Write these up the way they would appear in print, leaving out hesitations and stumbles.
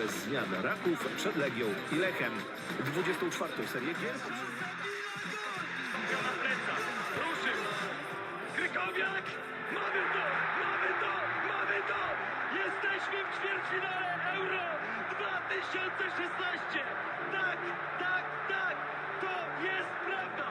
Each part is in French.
bez zmian Raków przed Legią i Lechem. 24. serię gier. Na plecach, ruszył! Krykowiak! Mamy to! Mamy to! Mamy to! Jesteśmy w ćwierćfinale Euro 2016! Tak, tak, tak! To jest prawda!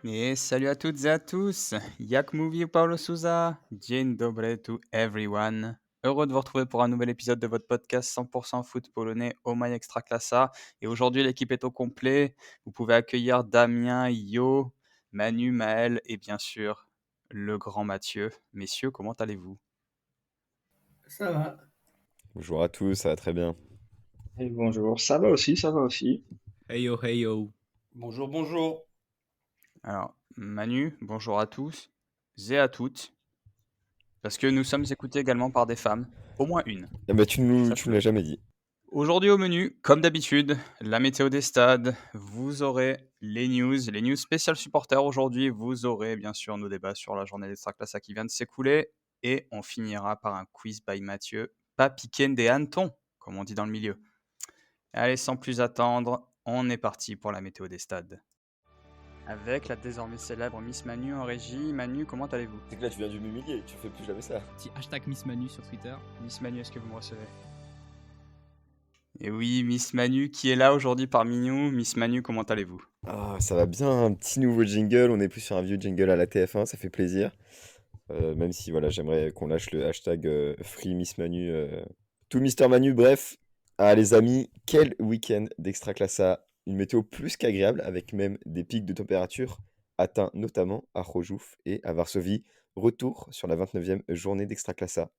Et salut à toutes et à tous, jak mówi Paulo Souza, dzień dobry to everyone. Heureux de vous retrouver pour un nouvel épisode de votre podcast 100% foot polonais Oh My Extraclassa. Et aujourd'hui, l'équipe est au complet. Vous pouvez accueillir Damien, Yo, Manu, Maël et bien sûr le grand Mathieu. Messieurs, comment allez-vous? Ça va. Bonjour à tous, ça va très bien. Et bonjour, ça va aussi, ça va aussi. Hey yo, hey yo. Bonjour, bonjour. Alors, Manu, bonjour à tous et à toutes. Parce que nous sommes écoutés également par des femmes, au moins une. Ah bah, tu nous l'as jamais dit. Aujourd'hui au menu, comme d'habitude, la météo des stades, vous aurez les news spéciales supporters. Aujourd'hui, vous aurez bien sûr nos débats sur la journée d'Extraclassa qui vient de s'écouler. Et on finira par un quiz by Mathieu, pas piquer des hannetons, comme on dit dans le milieu. Allez, sans plus attendre, on est parti pour la météo des stades. Avec la désormais célèbre Miss Manu en régie. Manu, comment allez-vous? C'est que là, tu viens de m'humilier, tu fais plus jamais ça. Petit hashtag Miss Manu sur Twitter. Miss Manu, est-ce que vous me recevez? Et oui, Miss Manu qui est là aujourd'hui parmi nous. Miss Manu, comment allez-vous? Ah, ça va bien, un petit nouveau jingle, on est plus sur un vieux jingle à la TF1, ça fait plaisir. Même si voilà, j'aimerais qu'on lâche le hashtag Free Miss Manu, tout Mister Manu, bref. Ah les amis, quel week-end d'Extraclassa, une météo plus qu'agréable avec même des pics de température atteints notamment à Chorzów et à Varsovie. Retour sur la 29e journée d'Extraclassa.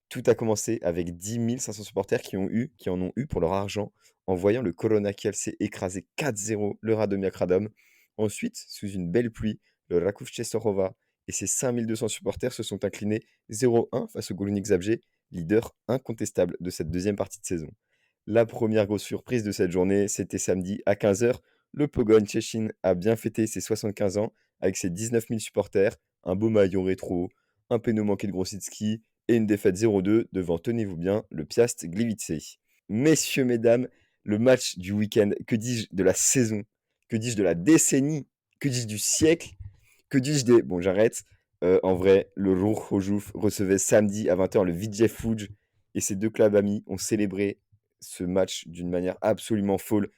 Tout a commencé avec 10 500 supporters qui en ont eu pour leur argent en voyant le Korona Kielce écraser 4-0 le Radomia Radom. Ensuite, sous une belle pluie, le Raków Częstochowa et ses 5200 supporters se sont inclinés 0-1 face au Górnik Zabrze, leader incontestable de cette deuxième partie de saison. La première grosse surprise de cette journée, c'était samedi à 15h. Le Pogoń Szczecin a bien fêté ses 75 ans avec ses 19 000 supporters, un beau maillot rétro, un péno manqué de Grosicki et une défaite 0-2 devant, tenez-vous bien, le Piast Gliwice. Messieurs, mesdames, le match du week-end, que dis-je de la saison, que dis-je de la décennie, que dis-je du siècle, que dis-je des... Bon, j'arrête. En vrai, le Ruch Chorzów recevait samedi à 20h le Widzew Łódź et ses deux clubs amis ont célébré ce match d'une manière absolument folle.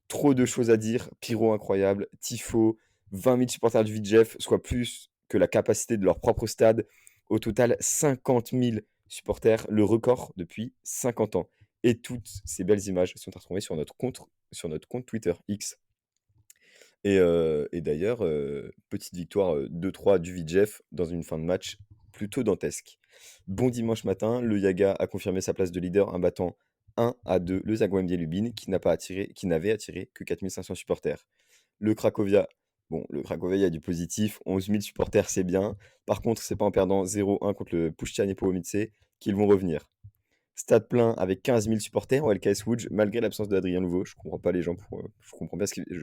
Trop de choses à dire, pyro incroyable, tifo, 20 000 supporters du Widzew, soit plus que la capacité de leur propre stade. Au total, 50 000 supporters, le record depuis 50 ans. Et toutes ces belles images sont à retrouver sur notre compte Twitter X. Et d'ailleurs, petite victoire 2-3 du Widzew dans une fin de match plutôt dantesque. Bon dimanche matin, le Jaga a confirmé sa place de leader en battant 1-2 le Zagłębie Lubin qui n'avait attiré que 4500 supporters. Le Cracovia, il y a du positif, 11 000 supporters, c'est bien. Par contre, c'est pas en perdant 0-1 contre le Puszcza Niepołomice qu'ils vont revenir. Stade plein avec 15 000 supporters au LKS Łódź, malgré l'absence d'Adrien Louveau. Je comprends pas les gens, je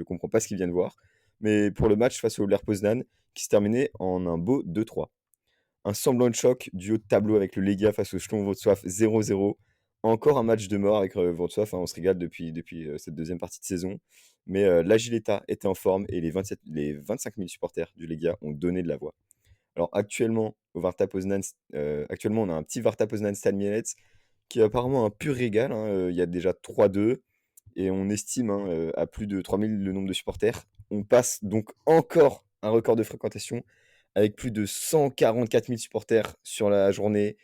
comprends pas ce qu'ils viennent voir. Mais pour le match face au Leer Poznan, qui se terminait en un beau 2-3. Un semblant de choc du haut de tableau avec le Legia face au Śląsk Wrocław 0-0. Encore un match de mort avec Wrocław, on se régale depuis cette deuxième partie de saison. Mais l'Agileta était en forme et les 25 000 supporters du Legia ont donné de la voix. Alors actuellement, on a un petit Warta Poznan Stal Mielec qui est apparemment un pur régal. Il y a déjà 3-2 et on estime à plus de 3 000 le nombre de supporters. On passe donc encore un record de fréquentation avec plus de 144 000 supporters sur la journée.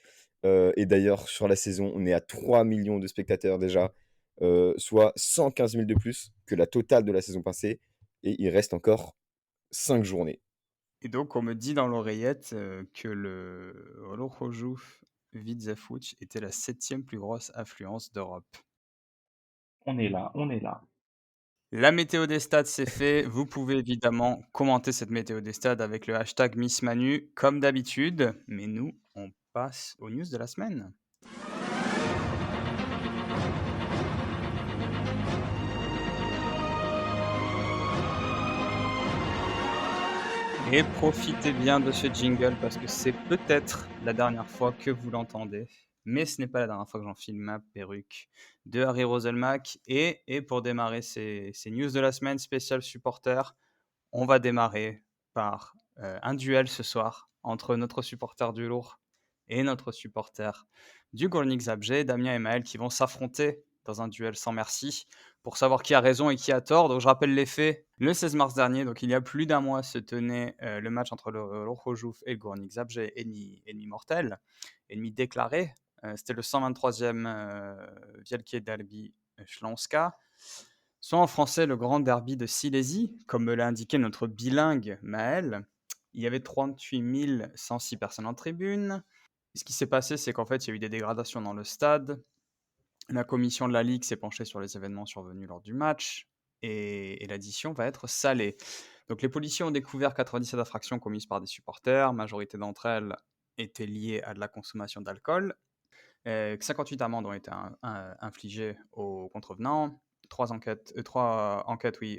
Et d'ailleurs, sur la saison, on est à 3 millions de spectateurs déjà, soit 115 000 de plus que la totale de la saison passée. Et il reste encore 5 journées. Et donc, on me dit dans l'oreillette que le Ruch Chorzów Widzew Łódź était la 7e plus grosse affluence d'Europe. On est là. La météo des stades, c'est fait. Vous pouvez évidemment commenter cette météo des stades avec le hashtag Miss Manu, comme d'habitude. Mais nous, on passe aux news de la semaine. Et profitez bien de ce jingle parce que c'est peut-être la dernière fois que vous l'entendez. mais ce n'est pas la dernière fois que j'enfile ma perruque de Harry Roselmack. Et pour démarrer ces news de la semaine spéciale supporter, on va démarrer par un duel ce soir entre notre supporter du Lourd et notre supporter du Górnik Zabrze, Damien et Maël, qui vont s'affronter dans un duel sans merci pour savoir qui a raison et qui a tort. Donc je rappelle les faits. Le 16 mars dernier, donc il y a plus d'un mois, se tenait le match entre le Lourd Chorzów et le Górnik Zabrze, ennemi mortel, ennemi déclaré. C'était le 123e Wielkie Derby Śląska, soit en français le grand derby de Silésie, comme me l'a indiqué notre bilingue Maël. Il y avait 38 106 personnes en tribune. Ce qui s'est passé, c'est qu'en fait, il y a eu des dégradations dans le stade. La commission de la Ligue s'est penchée sur les événements survenus lors du match et l'addition va être salée. Donc les policiers ont découvert 97 infractions commises par des supporters. Majorité d'entre elles étaient liées à de la consommation d'alcool. 58 amendes ont été infligées aux contrevenants. 3 enquêtes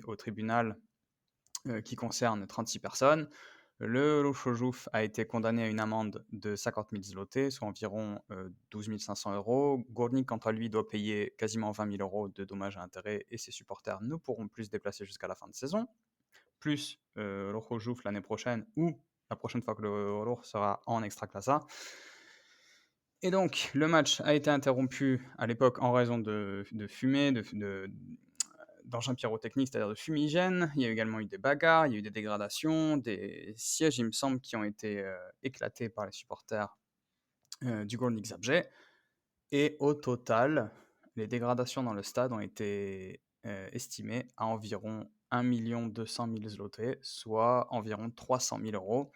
au tribunal qui concernent 36 personnes. Le Lourd Chorzów a été condamné à une amende de 50 000 zloty, soit environ 12 500 €. Górnik, quant à lui, doit payer quasiment 20 000 € de dommages et intérêts et ses supporters ne pourront plus se déplacer jusqu'à la fin de saison. Plus Lourd Chorzów l'année prochaine ou la prochaine fois que le Lourd sera en Ekstraklasa. Et donc, le match a été interrompu à l'époque en raison de fumée, d'engins pyrotechniques, c'est-à-dire de fumigènes. Il y a également eu des bagarres, il y a eu des dégradations, des sièges, il me semble, qui ont été éclatés par les supporters du Górnik Zabrze. Et au total, les dégradations dans le stade ont été estimées à environ 1 200 000 zloty, soit environ 300 000 €.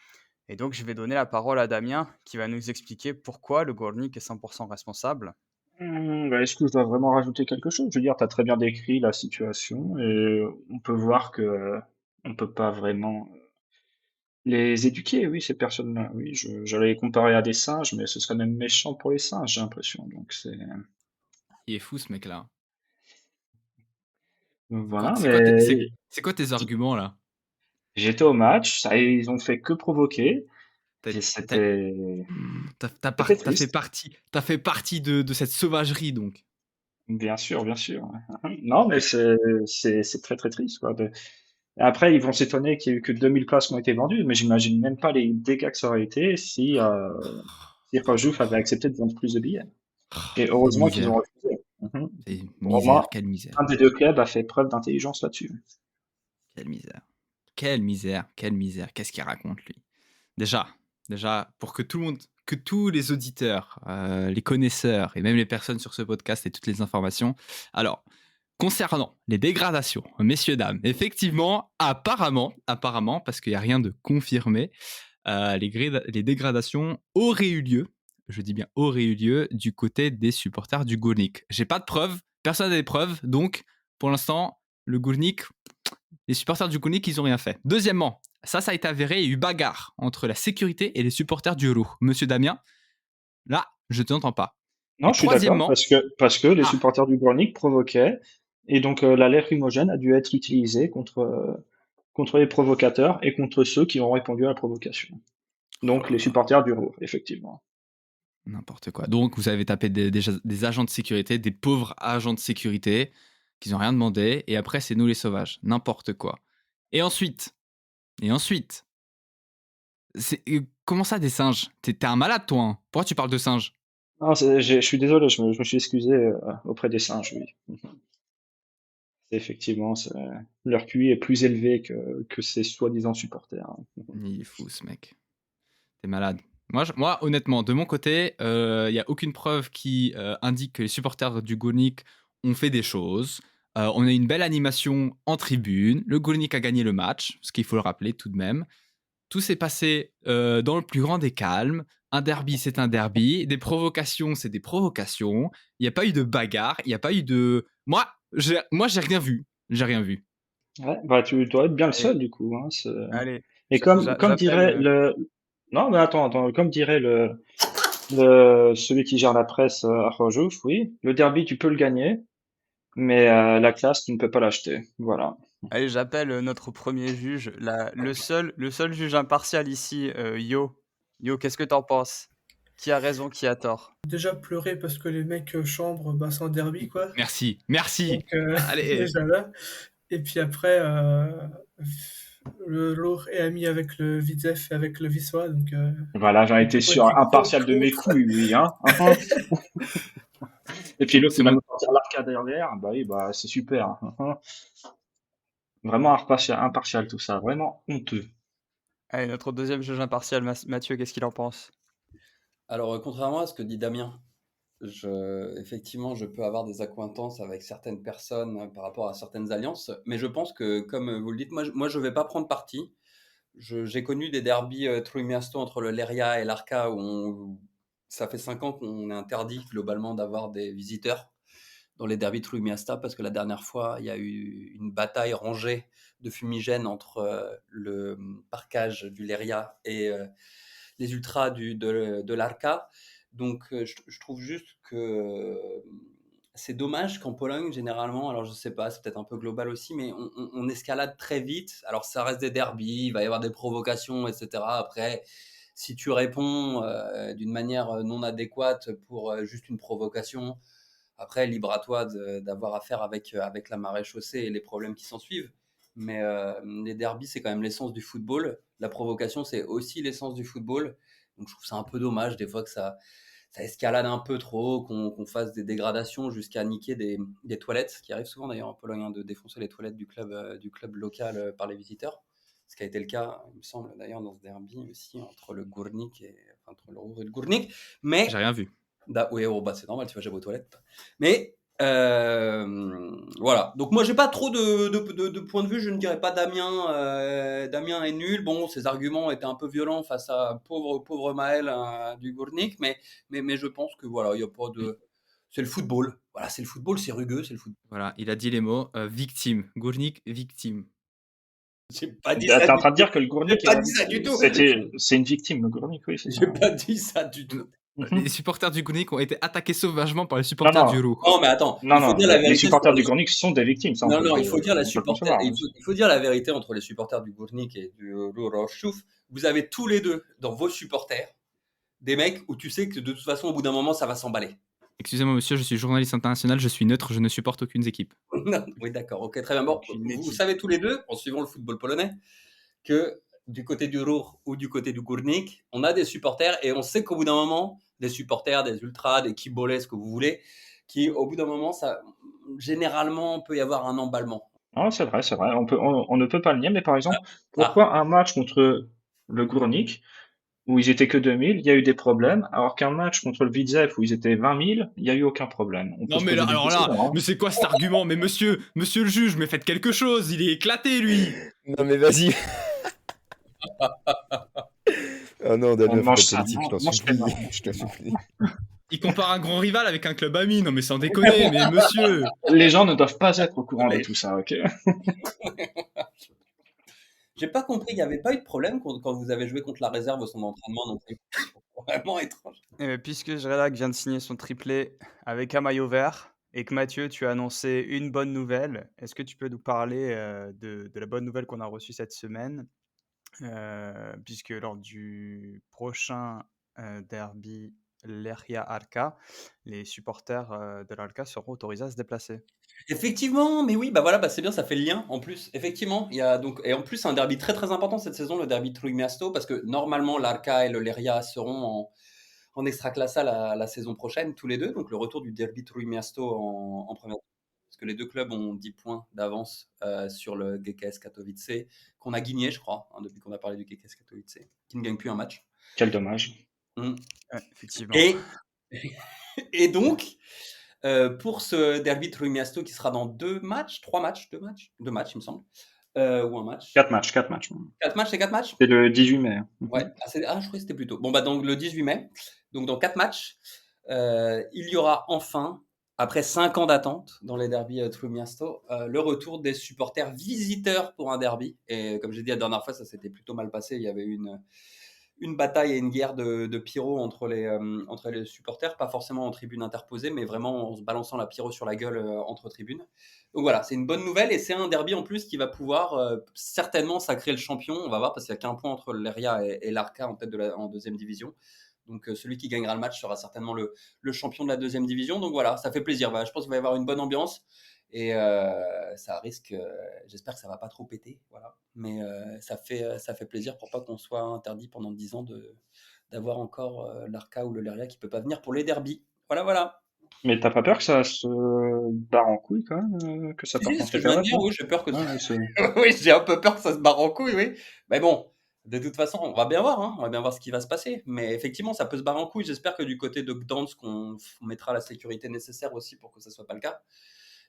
Et donc, je vais donner la parole à Damien, qui va nous expliquer pourquoi le Górnik est 100% responsable. Est-ce que je dois vraiment rajouter quelque chose? Je veux dire, tu as très bien décrit la situation et on peut voir que on peut pas vraiment les éduquer, oui, ces personnes-là. Oui, j'allais les comparer à des singes, mais ce serait même méchant pour les singes, j'ai l'impression. Donc Il est fou ce mec-là. voilà, C'est quoi tes arguments là? j'étais au match, ça, ils ont fait que provoquer, T'as- et t'as- c'était T'as triste. fait partie de cette sauvagerie donc. Bien sûr, bien sûr. Non, mais c'est très très triste, quoi. Après, ils vont s'étonner qu'il y ait eu que 2000 places qui ont été vendues, mais j'imagine même pas les dégâts que ça aurait été si Rajouf avait accepté de vendre plus de billets. Et Quelle heureusement qu'ils misère. ont refusé. Mhm. C'est Au moins, misère, quelle misère. un des deux clubs a fait preuve d'intelligence là-dessus. Quelle misère. Quelle misère, quelle misère. Qu'est-ce qu'il raconte lui? Déjà, pour que tout le monde, que tous les auditeurs, les connaisseurs et même les personnes sur ce podcast aient toutes les informations. Alors, concernant les dégradations, messieurs, dames, effectivement, apparemment, parce qu'il n'y a rien de confirmé, les dégradations auraient eu lieu, je dis bien auraient eu lieu, du côté des supporters du Górnik. J'ai pas de preuves, personne n'a des preuves, donc pour l'instant, le Górnik, les supporters du Górnik, ils n'ont rien fait. Deuxièmement, ça a été avéré, il y a eu bagarre entre la sécurité et les supporters du Euro. Monsieur Damien, là, je ne t'entends pas. Non, Et je suis d'accord, troisièmement, parce que les ah, supporters du Górnik provoquaient, et donc la lacrymogène a dû être utilisée contre les provocateurs et contre ceux qui ont répondu à la provocation. Donc les supporters du Ruhr, effectivement. n'importe quoi. Donc, vous avez tapé des agents de sécurité, des pauvres agents de sécurité qui n'ont rien demandé, et après, c'est nous les sauvages. N'importe quoi. Et ensuite, comment ça, des singes? T'es un malade, toi, hein? Pourquoi tu parles de singes? Non, je suis désolé, je me suis excusé auprès des singes, oui. Effectivement, leur QI est plus élevé que ces soi-disant supporters. Il est fou, ce mec. T'es malade. Moi, honnêtement, de mon côté, il n'y a aucune preuve qui indique que les supporters du Górnik ont fait des choses. On a une belle animation en tribune. Le Górnik a gagné le match, ce qu'il faut le rappeler tout de même. Tout s'est passé dans le plus grand des calmes. Un derby, c'est un derby. Des provocations, c'est des provocations. Il n'y a pas eu de bagarre. Il n'y a pas eu de... Moi, j'ai rien vu. J'ai rien vu. Ouais, bah tu dois être bien le Allez, seul du coup, hein, allez, et comme dirait j'appelle... non mais attends, comme dirait celui qui gère la presse à Rojouf, oui, le derby tu peux le gagner, mais la classe tu ne peux pas l'acheter. Voilà. Allez, j'appelle notre premier juge, le seul juge impartial ici, Yo. Yo, qu'est-ce que t'en penses? Qui a raison, qui a tort? Déjà pleurer parce que les mecs chambrent, bah, c'est un derby, quoi. Merci, merci. Donc, Allez. déjà là. Et puis après, le Lourd est ami avec le Vizef et avec le Wisła, donc Voilà, j'en étais Ouais, sûr. du coup, Impartial de mes contre. couilles, oui, hein. Et puis l'autre, C'est il va mon- nous sortir l'arcade derrière. Bah oui, bah c'est super. Vraiment impartial tout ça. Vraiment honteux. Allez, notre deuxième juge impartial, Mathieu, qu'est-ce qu'il en pense? Alors, contrairement à ce que dit Damien, effectivement, je peux avoir des accointances avec certaines personnes par rapport à certaines alliances, mais je pense que, comme vous le dites, moi je ne vais pas prendre parti. J'ai connu des derbies Trójmiasto entre le Leria et l'Arca où ça fait 5 ans qu'on est interdit globalement d'avoir des visiteurs dans les derbies Trójmiasta parce que la dernière fois, il y a eu une bataille rangée de fumigènes entre le parcage du Leria et les ultras de l'Arca. Donc, je trouve juste que c'est dommage qu'en Pologne, généralement, alors je sais pas, c'est peut-être un peu global aussi, mais on escalade très vite. Alors, ça reste des derbies, il va y avoir des provocations, etc. Après, si tu réponds d'une manière non adéquate pour juste une provocation, après, libre à toi d'avoir affaire avec la maréchaussée et les problèmes qui s'en suivent. Mais les derbies, c'est quand même l'essence du football. La provocation, c'est aussi l'essence du football. Donc je trouve ça un peu dommage des fois que ça escalade un peu trop, qu'on fasse des dégradations jusqu'à niquer des toilettes, ce qui arrive souvent d'ailleurs en Pologne, hein, de défoncer les toilettes du club local par les visiteurs. Ce qui a été le cas, il me semble, d'ailleurs, dans ce derby aussi, entre le Górnik entre le Ruch et le Górnik. Mais J'ai rien vu. oui, oh, bah, c'est normal, tu vas jamais aux toilettes. Mais voilà. Donc moi, j'ai pas trop de points de vue. Je ne dirais pas Damien. Damien est nul. Bon, ses arguments étaient un peu violents face à pauvre Maël du Górnik, mais je pense que voilà, il y a pas de. C'est le football. Voilà, c'est le football, c'est rugueux, c'est le football. Voilà, il a dit les mots victime. Górnik, victime. J'ai pas dit T'es ça. en train de dire que le Górnik J'ai pas dit ça du tout. c'est une victime, le Górnik, oui, c'est ça. J'ai pas dit ça du tout. Les supporters du Górnik ont été attaqués sauvagement par les supporters Non. du Ruch. Non, mais attends. Non, il faut non, dire la vérité les supporters sur du Górnik sont des victimes. Ça, il faut dire on peut le concevoir, hein. il faut dire la vérité entre les supporters du Górnik et du Ruch. Vous avez tous les deux dans vos supporters des mecs où tu sais que de toute façon au bout d'un moment ça va s'emballer. Excusez-moi monsieur, je suis journaliste international, je suis neutre, je ne supporte aucune équipe. Oui, d'accord, ok, très bien. Bon, vous savez tous les deux, en suivant le football polonais, que du côté du Ruch ou du côté du Górnik, on a des supporters et on sait qu'au bout d'un moment, des supporters, des ultras, des kibolés, ce que vous voulez, qui au bout d'un moment, ça, généralement, peut y avoir un emballement. Ah, c'est vrai. On ne peut pas le nier, mais par exemple, pourquoi un match contre le Górnik, où ils étaient que 2000, il y a eu des problèmes, alors qu'un match contre le Widzew, où ils étaient 20 000, il n'y a eu aucun problème. Non mais là, alors là, mais c'est quoi cet argument? Mais monsieur le juge, mais faites quelque chose, il est éclaté lui. Non, mais vas-y. Oh non, Damien, mange fais ça, pas politique, je t'en mange supplie. ça. Je t'en supplie. Il compare un grand rival avec un club ami, non mais sans déconner, mais monsieur. Les gens ne doivent pas être au courant de tout ça, ok? J'ai pas compris, il n'y avait pas eu de problème quand vous avez joué contre la réserve au centre d'entraînement non plus. Vraiment étrange. Puisque Jrelak vient de signer son triplé avec un maillot vert et que Mathieu, tu as annoncé une bonne nouvelle, est-ce que tu peux nous parler de la bonne nouvelle qu'on a reçue cette semaine puisque lors du prochain derby Leria-Arka, les supporters de l'Arka seront autorisés à se déplacer. Effectivement, mais oui, bah voilà, bah c'est bien, ça fait le lien en plus. Effectivement, il y a donc et en plus c'est un derby très très important cette saison, le derby Trójmiasto, parce que normalement l'Arka et le Leria seront en Extraclasa la saison prochaine tous les deux, donc le retour du derby Trójmiasto en première. Parce que les deux clubs ont 10 points d'avance sur le GKS Katowice, qu'on a gagné, je crois, hein, depuis qu'on a parlé du GKS Katowice, qui ne gagne plus un match. Quel dommage. Mm. Effectivement. Et donc, pour ce derby Trójmiasto qui sera dans 2 matchs, 3 matchs, 2 matchs, il me semble, ou un match. 4 matchs. 4 matchs, c'est 4 matchs? C'est le 18 mai. Ouais, je croyais que c'était plus tôt. Bon, bah, donc le 18 mai, donc dans 4 matchs, il y aura enfin, après 5 ans d'attente dans les derbys Trójmiasto, le retour des supporters visiteurs pour un derby. Et comme j'ai dit la dernière fois, ça s'était plutôt mal passé. Il y avait eu une bataille et une guerre de pyro entre les supporters, pas forcément en tribune interposée, mais vraiment en se balançant la pyro sur la gueule entre tribunes. Donc voilà, c'est une bonne nouvelle et c'est un derby en plus qui va pouvoir certainement sacrer le champion. On va voir parce qu'il n'y a qu'un point entre l'Eria et l'Arka en tête en deuxième division. Donc celui qui gagnera le match sera certainement le champion de la deuxième division. Donc voilà, ça fait plaisir. Je pense qu'il va y avoir une bonne ambiance et ça risque. J'espère que ça va pas trop péter, voilà. Mais ça fait plaisir pour pas qu'on soit interdit pendant 10 ans d'avoir encore l'Arca ou le Leria qui peut pas venir pour les derbies. Voilà. Mais t'as pas peur que ça se barre en couille quand même, que ça Si, parte si, en ce que je viens de cacahuète, dire, non? oui, j'ai peur que ça. Ouais, c'est... Oui, j'ai un peu peur que ça se barre en couille, oui. Mais bon, de toute façon, on va bien voir, hein. On va bien voir ce qui va se passer. Mais effectivement, ça peut se barrer en couille. J'espère que du côté de Gdansk, on mettra la sécurité nécessaire aussi pour que ça soit pas le cas.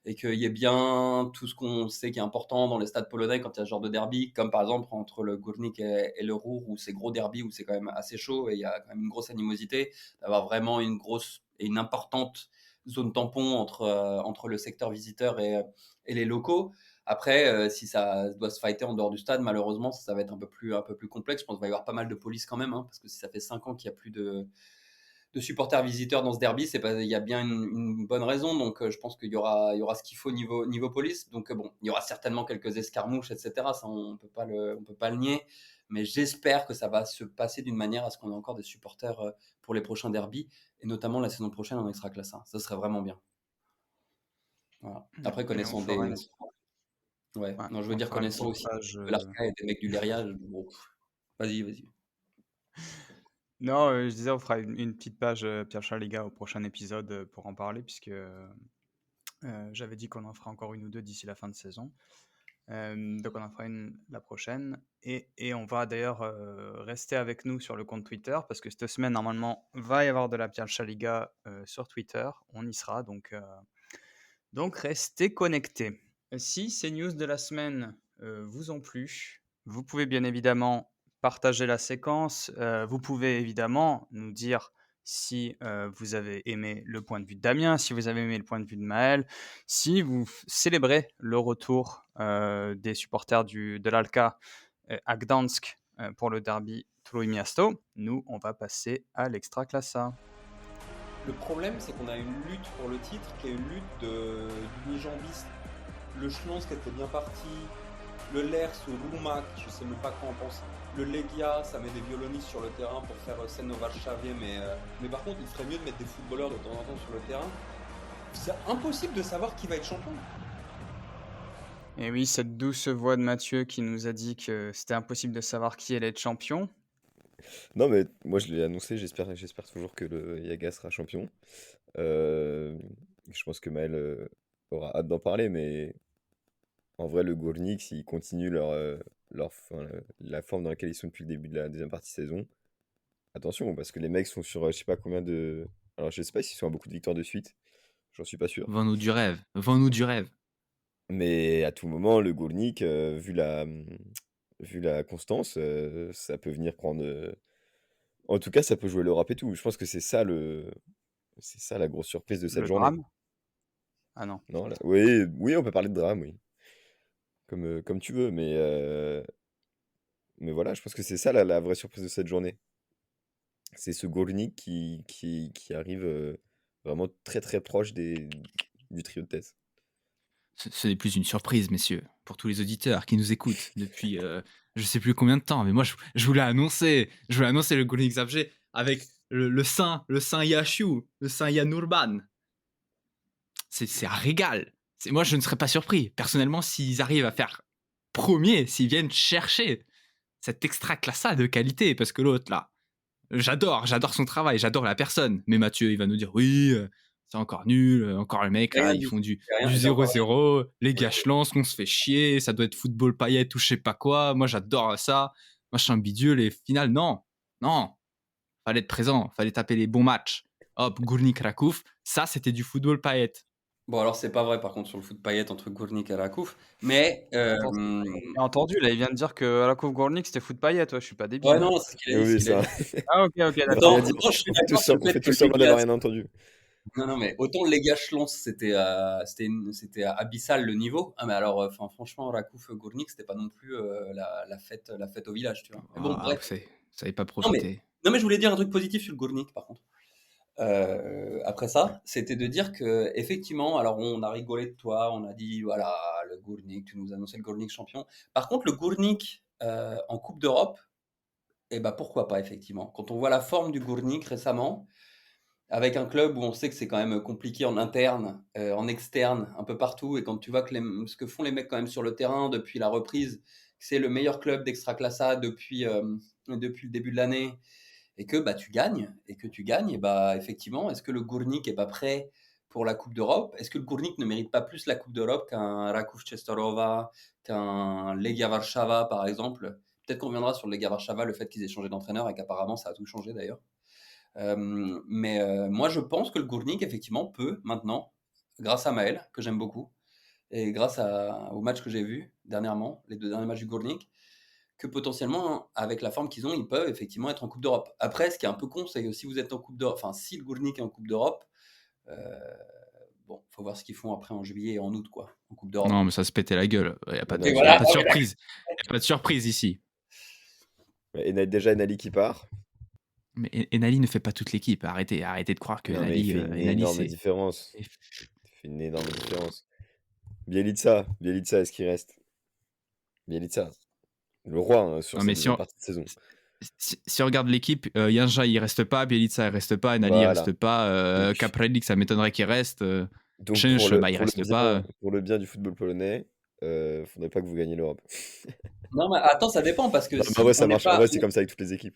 Et qu'il y ait bien tout ce qu'on sait qui est important dans les stades polonais quand il y a ce genre de derby, comme par exemple entre le Górnik et le Ruch, où c'est gros derby, où c'est quand même assez chaud et il y a quand même une grosse animosité, d'avoir vraiment une grosse et une importante zone tampon entre le secteur visiteur et les locaux. Après, si ça doit se fighter en dehors du stade, malheureusement, ça va être un peu plus complexe. Je pense qu'il va y avoir pas mal de police quand même, hein, parce que si ça fait 5 ans qu'il n'y a plus de supporters visiteurs dans ce derby, il y a bien une bonne raison. Donc, je pense qu'il y aura ce qu'il faut niveau police. Donc, bon, il y aura certainement quelques escarmouches, etc. Ça, on peut pas le nier. Mais j'espère que ça va se passer d'une manière à ce qu'on ait encore des supporters pour les prochains derbys, et notamment la saison prochaine en Extra-Classe 1. Ça serait vraiment bien. Voilà. Après, Et on connaissant fera des... une, Ouais, ouais, non, je veux on dire, fera une connaissant petite aussi page. de l'Arca et des mecs du Leria, bon, vas-y. Non, je disais, on fera une petite page Pierre-Charles les gars au prochain épisode pour en parler, puisque j'avais dit qu'on en fera encore une ou deux d'ici la fin de saison. Donc on en fera une la prochaine. Et on va d'ailleurs rester avec nous sur le compte Twitter, parce que cette semaine, normalement, va y avoir de la Pierre-Charles Liga sur Twitter. On y sera, donc restez connectés. Si ces news de la semaine vous ont plu, vous pouvez bien évidemment partager la séquence. Vous pouvez évidemment nous dire si vous avez aimé le point de vue de Damien, si vous avez aimé le point de vue de Maël, si vous célébrez le retour des supporters de l'Alca à Gdansk pour le derby Trójmiasto. Nous, on va passer à l'Extraclasa. Le problème, c'est qu'on a une lutte pour le titre qui est une lutte d'unijambistes. Le Schlons qui était bien parti, le Lers ou Rumak, je sais même pas quoi en pense. Le Legia, ça met des violonistes sur le terrain pour faire scène au Varsovie, mais par contre, il ferait mieux de mettre des footballeurs de temps en temps sur le terrain. C'est impossible de savoir qui va être champion. Et oui, cette douce voix de Mathieu qui nous a dit que c'était impossible de savoir qui allait être champion. Non, mais moi je l'ai annoncé, j'espère toujours que le Yaga sera champion. Je pense que Maël aura hâte d'en parler, mais en vrai, le Górnik, s'ils continuent la forme dans laquelle ils sont depuis le début de la deuxième partie de saison, attention, parce que les mecs sont sur je sais pas combien de. Alors, je sais pas s'ils sont à beaucoup de victoires de suite, j'en suis pas sûr. Vends-nous du rêve. Vends-nous du rêve. Mais à tout moment, le Górnik, vu la constance, ça peut venir prendre. En tout cas, ça peut jouer l'Europe et tout. Je pense que c'est ça la grosse surprise de cette Le journée. drame. Ah non. Non, oui, on peut parler de drame, oui. Comme tu veux, mais voilà, je pense que c'est ça la vraie surprise de cette journée. C'est ce Górnik qui arrive vraiment très très proche du trio de tête. Ce n'est plus une surprise, messieurs, pour tous les auditeurs qui nous écoutent depuis je sais plus combien de temps. Mais moi, je voulais annoncer le Górnik Zabrze avec le Saint Yashu, le Saint Yanurban. C'est un régal. Moi, je ne serais pas surpris. Personnellement, s'ils arrivent à faire premier, s'ils viennent chercher cette extra classa de qualité, parce que l'autre, là, j'adore son travail, j'adore la personne. Mais Mathieu, il va nous dire, oui, c'est encore nul, encore le mec, là, Rien ils dit, font du rien, j'ai encore rien. 0-0, les gars lancent, qu'on se fait chier, ça doit être football paillette ou je sais pas quoi. Moi, j'adore ça. Moi, je suis un bidule, les finales, non. Fallait être présent, fallait taper les bons matchs. Hop, Górnik Raków, ça, c'était du football paillette. Bon, alors c'est pas vrai par contre sur le foot paillette entre Górnik et Raków, mais Attends, j'ai entendu, là, il vient de dire que la Coupe Górnik, c'était foot paillette. Ouais, je suis pas débile. ouais, non, c'est ce qu'il a dit. Oui, c'est ce qu'il a ça. dit. Ah, ok, On d'accord. n'a rien dit. Autant je suis On fait d'accord sur le on fait fait que tout les semblant gars, d'avoir rien entendu. non, mais autant les gars Schlons, c'était abyssal le niveau. Ah, mais alors, franchement, Raków Górnik, c'était pas non plus la fête au village, tu vois. Mais bon, Ah, bref. vous savez pas Non, profiter. mais je voulais dire un truc positif sur le Górnik, par contre. Après ça, c'était de dire que effectivement, alors on a rigolé de toi, on a dit voilà le Górnik, tu nous annonçais le Górnik champion. Par contre, le Górnik en Coupe d'Europe, Et bah pourquoi pas, effectivement. Quand on voit la forme du Gournik récemment, avec un club où on sait que c'est quand même compliqué en interne, en externe, un peu partout, et quand tu vois que ce que font les mecs quand même sur le terrain depuis la reprise, que c'est le meilleur club d'Extraclassa depuis le début de l'année, et que bah, tu gagnes, et bah, effectivement, est-ce que le Gournik est pas prêt pour la Coupe d'Europe? Est-ce que le Gournik ne mérite pas plus la Coupe d'Europe qu'un Rakov Czestochowa, qu'un Legia Warszawa, par exemple? Peut-être qu'on reviendra sur le Legia Warszawa, le fait qu'ils aient changé d'entraîneur, et qu'apparemment ça a tout changé d'ailleurs. Mais moi, je pense que le Gournik, effectivement, peut maintenant, grâce à Maël, que j'aime beaucoup, et grâce au match que j'ai vu dernièrement, les 2 derniers matchs du Gournik, que potentiellement, avec la forme qu'ils ont, ils peuvent effectivement être en Coupe d'Europe. Après, ce qui est un peu con, c'est que si vous êtes en Coupe d'Europe, enfin, si le Gournik est en Coupe d'Europe, bon, faut voir ce qu'ils font après en juillet et en août, quoi, en Coupe d'Europe. Non, mais ça se pétait la gueule. Il n'y a pas de, Et y a voilà, pas de surprise. Il n'y a pas de surprise ici. Et déjà Enali qui part. Mais Enali ne fait pas toute l'équipe. Arrêtez de croire que Non, mais il Enali, fait une Enali, énorme c'est. différence. Il fait une énorme différence. Bielitsa, est-ce qu'il reste? Bielitsa, le roi hein, sur Non, cette mais deuxième partie de saison. si on regarde l'équipe, Yanja il reste pas, Bielitsa il reste pas, Enali il Voilà. reste pas, Donc- Caprelli ça m'étonnerait qu'il reste. Donc Czench, bah, il pour le reste bien, pas. pour le bien du football polonais, faudrait pas que vous gagniez l'Europe. Non, mais attends, ça dépend, parce que Non, mais si en vrai, ça on n'est marche. En pas... vrai, c'est comme ça avec toutes les équipes.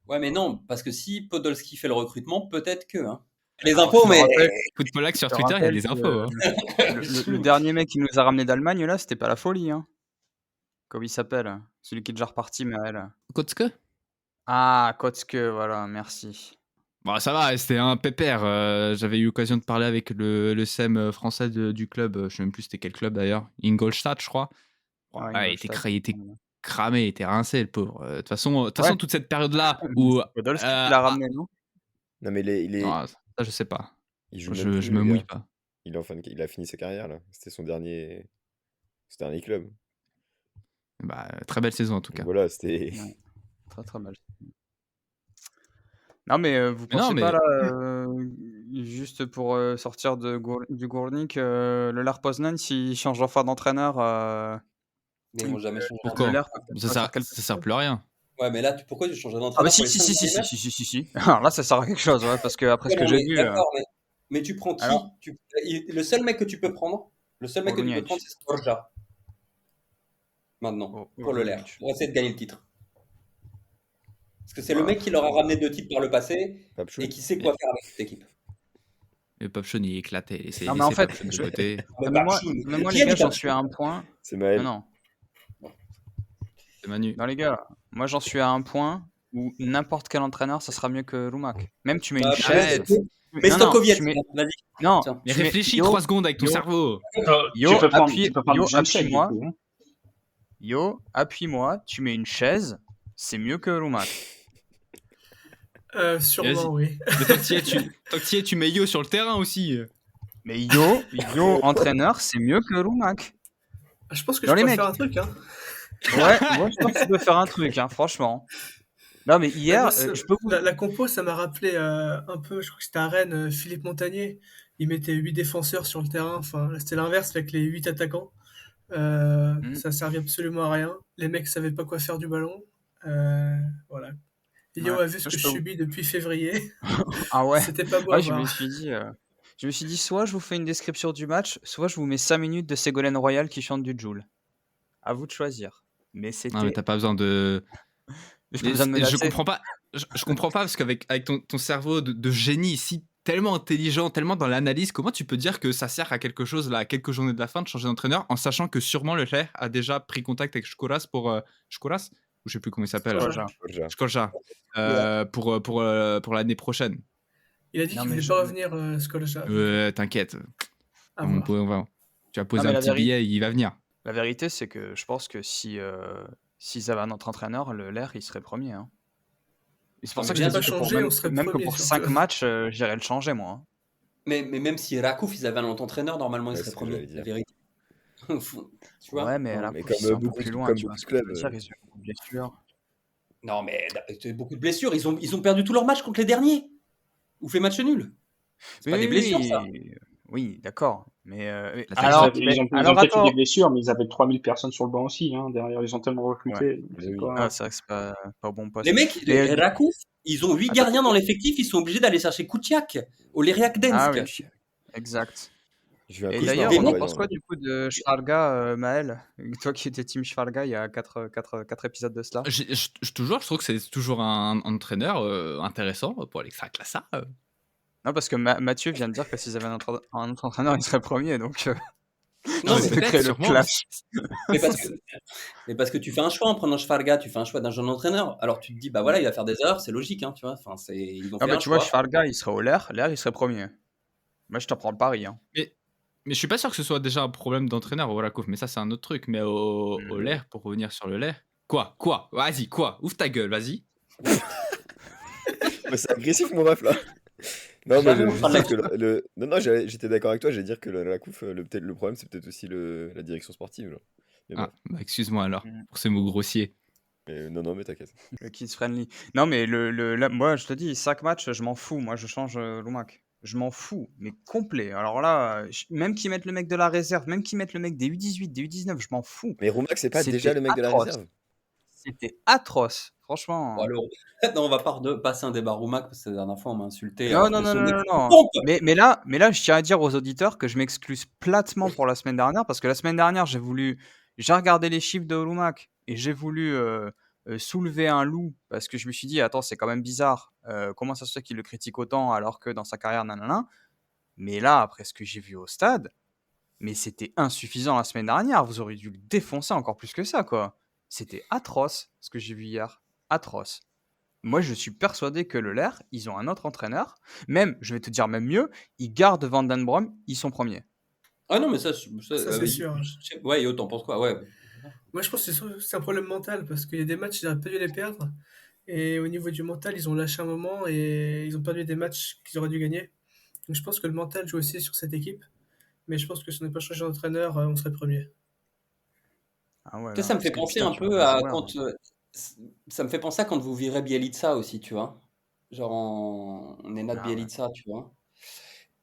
Ouais, mais non, parce que si Podolski fait le recrutement, peut-être que... Hein. Les Alors, infos, je mais... rappelle- Footballac sur je Twitter, il y a rappelle des que infos. Hein. le dernier mec qui nous a ramené d'Allemagne, là, c'était pas la folie. Hein. Comment il s'appelle? Celui qui est déjà reparti, mais elle. Kotzke. Ah, Kotzke, voilà, merci. Bon, ça va, c'était un pépère. J'avais eu l'occasion de parler avec le SEM français du club. Je sais même plus c'était quel club d'ailleurs. Ingolstadt, je crois. Ouais, Ouais, il était Ingolstadt. cramé, il était rincé, le pauvre. De toute façon, Ouais. toute cette période-là où. C'est Podolski qui l'a ramené, non? Non, mais Non, ça, je sais pas. il joue Je même plus, je le me mouille gars. pas. Il a fini sa carrière, là. C'était son dernier club. Bah, très belle saison en tout Donc cas. voilà, c'était. Ouais. Très très mal. Non, mais vous Mais non, pensez mais- pas là, juste pour sortir du Gournik, le Ler Poznan, s'il change enfin d'entraîneur, Mais ils vont jamais changer Pourquoi? le d'entraîneur. Ler peut Ça pas sert, faire quelque ça sert plus à rien. Ouais, mais là, pourquoi tu changerais Ah bah d'entraîneur si, pour les si, 5 si, si, derniers si, matchs? si, si, si. Alors là, ça sert à quelque chose, ouais, parce que après ce Ouais, que non, j'ai mais vu, d'accord, mais tu prends qui? alors, Le seul mec que tu peux prendre, c'est Oluniec. Skorja. Maintenant, pour le Ler, Oluniec. pour essayer de gagner le titre. Parce que c'est le Bah, mec qui leur a ramené 2 titres par le passé Papchou. et qui sait quoi faire avec cette équipe. Le Papchon, il est éclaté. Laissez Non, mais en fait, Papchon de je- côté. non, mais moi, Papchou, mais moi, qui les a gars, dit j'en Papchou? suis à un point. C'est Maël. Non, non. C'est Manu. Non, les gars, moi, j'en suis à un point où n'importe quel entraîneur, ça sera mieux que Rumak. Même tu mets une Bah, chaise. Mais Non, non, Stokoviec, tu mets- vas-y. Non, Tiens. Mais tu mets- réfléchis Yo, 3 secondes avec ton Yo, cerveau. Yo, tu peux prendre appuie-moi. du coup. Hein. Yo, appuie-moi, tu mets une chaise, c'est mieux que Rumak. Sûrement, Vas-y. oui. Mais tant que t'y es, tu mets Yo sur le terrain aussi. Mais Yo, entraîneur, c'est mieux que Rumak. Je pense que Dans je les peux mecs. faire un truc, hein. Ouais, moi je pense que tu peux faire un truc, hein, franchement. Non, mais hier, Moi, ça- je peux vous. la compo, ça m'a rappelé un peu, je crois que c'était à Rennes, Philippe Montagnier. Il mettait 8 défenseurs sur le terrain. Enfin, là, c'était l'inverse avec les 8 attaquants. Ça servait absolument à rien. Les mecs savaient pas quoi faire du ballon. Voilà. Yo Ouais, a vu ce ça, que je je peux- subis depuis février. Ah ouais. C'était pas beau à Ouais, je me voir. suis dit, soit je vous fais une description du match, soit je vous mets 5 minutes de Ségolène Royal qui chante du Joule. À vous de choisir. Mais c'était. Non, mais t'as pas besoin de. J'ai pas besoin de me Je lasser. comprends pas. Je comprends pas parce qu'avec ton cerveau de génie ici, tellement intelligent, tellement dans l'analyse, comment tu peux dire que ça sert à quelque chose là, à quelques journées de la fin de changer d'entraîneur en sachant que sûrement le Leclerc a déjà pris contact avec Škoras pour Škoras ou je sais plus comment il s'appelle. Škoras. Borja. Škoras, pour l'année prochaine. Il a dit Non, qu'il mais voulait pas revenir, Skolja. T'inquiète. À On voir. peut- Tu vas poser Non, mais un la petit vérité- billet, il va venir. La vérité, c'est que je pense que s'ils avaient un autre entraîneur, le Ler, il serait premier. Hein. Et c'est pour Non, ça que mais je bien te dis pas que changé, on serait même que premier, pour surtout. 5 matchs, j'irais le changer, moi. Hein. Mais même si Rakouf, ils avaient un autre entraîneur, normalement, ils Ouais, seraient c'est ce que premiers. j'allais dire. La vérité. Tu vois? Ouais, mais Non, là, mais ils comme sont un peu beaucoup plus de- loin. comme Tu vois beaucoup ce de que je veux clubs, dire, ils ont beaucoup de blessures. Non, mais t'as eu beaucoup de blessures. Ils ont perdu tous leurs matchs contre les derniers. Ou fait match nul. C'est pas des blessures, ça. Oui, d'accord. Mais La alors, tactique. Ils ont alors peut-être eu des attends. blessures, mais ils avaient 3000 personnes sur le banc aussi. Hein. Derrière, ils ont tellement Ouais. recruté. Donc Mais c'est oui. Ah, pas... c'est vrai que c'est pas au bon Les poste. mecs, Mais Rakouf, ils ont 8 attends. gardiens dans l'effectif, ils sont obligés d'aller chercher Kuciak au Leriak Ah Densk. oui, exact. J'ai eu un Et cauchemar d'ailleurs, en Les le on en mecs, voyant, pense quoi là. du coup de Schwarga, Maël? Toi qui étais team Schwarga il y a 4 épisodes de cela. Je trouve que c'est toujours un entraîneur intéressant pour l'Extraclassa. Non, parce que Mathieu vient de dire que s'ils avaient un autre entraîneur, il serait premier, donc Non, non, mais ça mais, peut peut-être, créer le sûrement. clash. mais parce que tu fais un choix en prenant Schwarga, tu fais un choix d'un jeune entraîneur. Alors tu te dis, bah voilà, il va faire des erreurs, c'est logique, hein, tu vois. Enfin, ils ont Ah fait bah un tu vois, choix. Schwarga, il serait au l'air il serait premier. Moi, je t'en prends le pari. Hein. Mais je suis pas sûr que ce soit déjà un problème d'entraîneur au Wallachov, mais ça, c'est un autre truc. Mais au LER, pour revenir sur le LER. Quoi Vas-y, quoi Ouvre ta gueule, vas-y. Mais c'est agressif, mon ref, là. Non, mais Jamais je on veux fera juste de dire la que Non, non, j'étais d'accord avec toi, j'allais dire que la coupe, peut-être le problème, c'est peut-être aussi la direction sportive, là. Mais bon. Ah, bah excuse-moi alors, Mhm. pour ces mots grossiers. Mais non, mais t'inquiète. Le kids friendly. Non, mais là, moi, je te dis, 5 matchs, je m'en fous. Moi, je change Loumac. Je m'en fous, mais complet. Alors là, même qu'ils mettent le mec de la réserve, même qu'ils mettent le mec des U18, des U19, je m'en fous. Mais Roumac, c'est pas déjà C'était le mec de la atroce. réserve? C'était atroce, Bon, franchement. alors, non, on va pas passer un débat Roumac parce que la dernière fois on m'a insulté Non, alors non, que non, ce non, mec non, se non. trompe. Mais là, je tiens à dire aux auditeurs que je m'excuse platement pour la semaine dernière, parce que la semaine dernière, j'ai regardé les chiffres de Olumac et j'ai voulu soulever un loup parce que je me suis dit, attends, c'est quand même bizarre. Comment ça se fait qu'il le critique autant alors que dans sa carrière, nanana. Mais là, après ce que j'ai vu au stade, mais c'était insuffisant la semaine dernière. Vous auriez dû le défoncer encore plus que ça, quoi. C'était atroce ce que j'ai vu hier. Atroce. Moi, je suis persuadé que le LER, ils ont un autre entraîneur. Même, je vais te dire même mieux, ils gardent Van Den Brom, ils sont premiers. Ah non, mais ça, Ça, c'est sûr. ouais, Yo, t'en penses quoi? Ouais. Moi, je pense que c'est un problème mental parce qu'il y a des matchs, ils n'auraient pas dû les perdre. Et au niveau du mental, ils ont lâché un moment et ils ont perdu des matchs qu'ils auraient dû gagner. Donc, je pense que le mental joue aussi sur cette équipe. Mais je pense que si on n'est pas changé d'entraîneur, on serait premier. Ah ouais, Tu sais, ça me fait penser un peu à quand. Ça me fait penser à quand vous virez Bielitsa aussi, tu vois. Genre on est Nat Bielitsa, tu vois.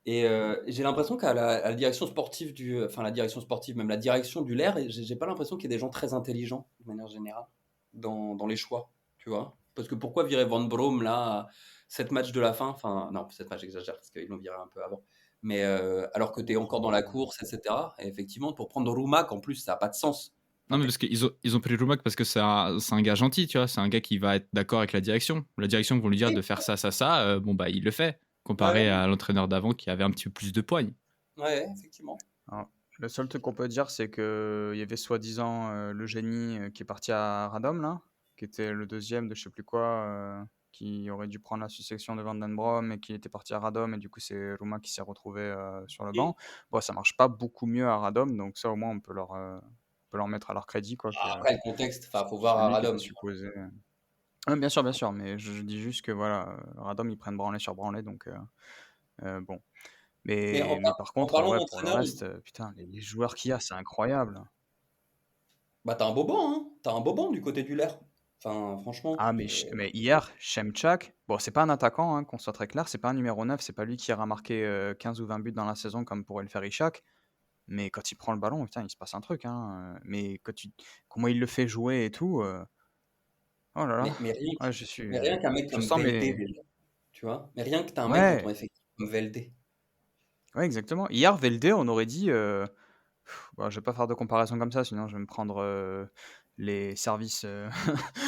Et j'ai l'impression qu'à la direction sportive enfin la direction sportive, même la direction du LER, j'ai pas l'impression qu'il y ait des gens très intelligents de manière générale dans les choix, tu vois. Parce que pourquoi virer Van Brom là, 7 matchs de la fin, enfin non, 7 matchs j'exagère parce qu'ils l'ont viré un peu avant. Mais alors que tu es encore dans la course, etc. Et effectivement, pour prendre Roumac, en plus, ça n'a pas de sens. Non, mais parce qu'ils ont pris Roumac parce que c'est un gars gentil, tu vois. C'est un gars qui va être d'accord avec la direction. La direction vont lui dire de faire ça. Bon, bah, il le fait. Comparé à l'entraîneur d'avant qui avait un petit peu plus de poigne. Ouais, effectivement. Alors, le seul truc qu'on peut dire, c'est qu'il y avait soi-disant le génie qui est parti à Radom, là, qui était le deuxième de je sais plus quoi, qui aurait dû prendre la succession de Van Den Brom et qui était parti à Radom, et du coup, c'est Rouma qui s'est retrouvé sur le banc. Bon, ça marche pas beaucoup mieux à Radom, donc ça, au moins, on peut leur mettre à leur crédit, quoi. Après, le contexte, faut voir à Radom. Supposé. Bien sûr, mais je dis juste que voilà, Radom, ils prennent branlé sur branlé, donc bon. Mais par contre, parlant ouais, pour le d'entraîneur, reste, putain, les joueurs qu'il y a, c'est incroyable. Bah, t'as un beau banc, hein. T'as un beau banc du côté du LER. Enfin, franchement. Ah, mais hier, Shemchak, bon, c'est pas un attaquant, hein, qu'on soit très clair, c'est pas un numéro 9, c'est pas lui qui ira marquer 15 ou 20 buts dans la saison comme pourrait le faire Ishak. Mais quand il prend le ballon, putain, il se passe un truc. Hein. Mais comment il le fait jouer et tout. Oh là là. Mais rien qu'un mec comme VLD, déjà. Tu vois. Mais rien que t'as un mec dans ton effectif comme VLD. Ouais, exactement. Hier, VLD, on aurait dit. Bon, je vais pas faire de comparaison comme ça, sinon je vais me prendre les services.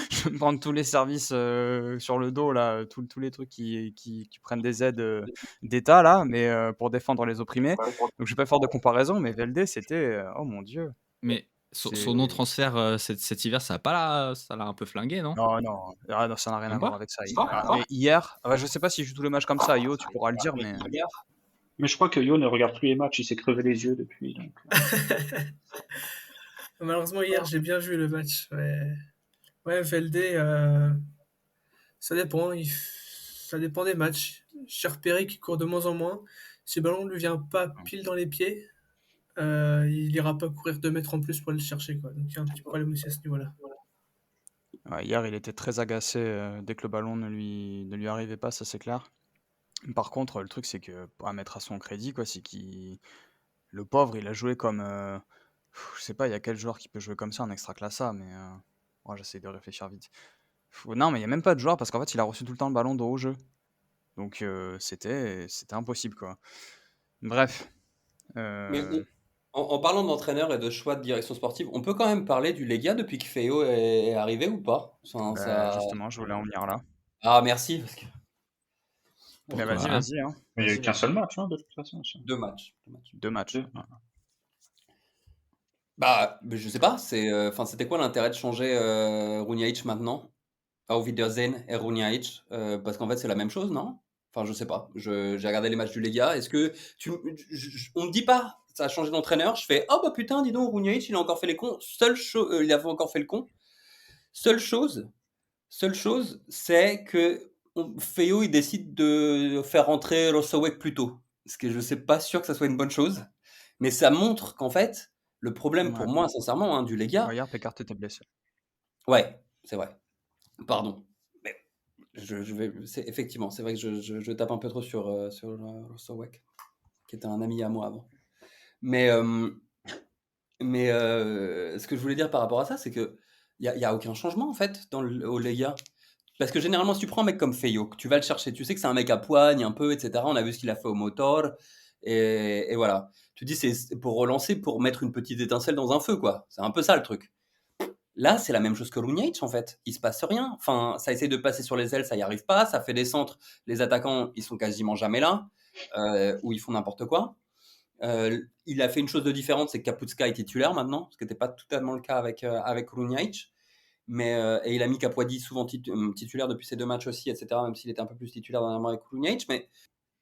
Je vais me prendre tous les services sur le dos, là, tous les trucs qui prennent des aides d'État, là, mais pour défendre les opprimés. Donc je vais pas faire de comparaison, mais VLD, c'était. Oh mon Dieu. Mais son non-transfert cet hiver, ça l'a un peu flingué, non? Non, ça n'a rien à voir avec ça. Mais hier, je sais pas s'il joue tous les matchs comme ça, Yo, tu pourras le dire, mais. Mais je crois que Yo ne regarde plus les matchs, il s'est crevé les yeux depuis. Donc... Malheureusement, hier, j'ai bien vu le match. Ouais, VLD, ça dépend. Ça dépend des matchs. J'ai repéré qu'il court de moins en moins. Si le ballon ne lui vient pas pile dans les pieds, il ira pas courir 2 mètres en plus pour aller le chercher, quoi. Donc il y a un petit problème aussi à ce niveau-là. Ouais, hier, il était très agacé dès que le ballon ne lui arrivait pas, ça c'est clair. Par contre, le truc, c'est que, à mettre à son crédit, quoi, c'est qu'il Le pauvre, il a joué comme. Je sais pas, il y a quel joueur qui peut jouer comme ça en Extraclassa, mais. Ouais, j'essaie de réfléchir vite. Non, mais il n'y a même pas de joueur parce qu'en fait, il a reçu tout le temps le ballon de haut jeu. Donc, c'était impossible, quoi. Bref. Mais Euh, en parlant d'entraîneur et de choix de direction sportive, on peut quand même parler du Legia depuis que Feo est arrivé ou pas? Enfin, Bah, ça... justement, je voulais en venir là. Ah, merci, parce que Mais vas-y, Pourquoi? vas-y, hein. Mais il n'y a eu Vas-y, qu'un vas-y. seul match, hein, de toute façon. Ça. 2 matchs. 2 matchs. Deux. Ouais. Bah, je sais pas, enfin, c'était quoi l'intérêt de changer Runjaic maintenant? Auf Wiedersehen et Runjaic, parce qu'en fait, c'est la même chose, non? Enfin, je sais pas. J'ai regardé les matchs du Legia. Est-ce que on me dit pas, ça a changé d'entraîneur. Je fais, oh bah putain, dis donc, Runjaic, il a encore fait les cons. Il avait encore fait le con. Seule chose, c'est que Feo, il décide de faire rentrer Rosowek plus tôt. Ce que je sais pas sûr que ça soit une bonne chose. Mais ça montre qu'en fait, le problème pour Ouais. moi, sincèrement, hein, du Legia, Regarde, Pécart était blessé. ouais, c'est vrai. Pardon. Mais effectivement, c'est vrai que je tape un peu trop sur Rosowek, qui était un ami à moi avant. Mais, ce que je voulais dire par rapport à ça, c'est que y a aucun changement en fait au Legia. Parce que généralement, si tu prends un mec comme Feyo, que tu vas le chercher, tu sais que c'est un mec à poigne un peu, etc. On a vu ce qu'il a fait au motor. Et voilà. Tu dis, c'est pour relancer, pour mettre une petite étincelle dans un feu, quoi. C'est un peu ça le truc. Là, c'est la même chose que Runjaic, en fait. Il se passe rien. Enfin, ça essaie de passer sur les ailes, ça y arrive pas. Ça fait des centres. Les attaquants, ils sont quasiment jamais là. Ou ils font n'importe quoi. Il a fait une chose de différente, c'est que Kapuzka est titulaire maintenant, ce qui n'était pas totalement le cas avec Runjaic. Et il a mis Capuadi souvent titulaire depuis ces 2 matchs aussi, etc. Même s'il était un peu plus titulaire dernièrement avec Runjaic.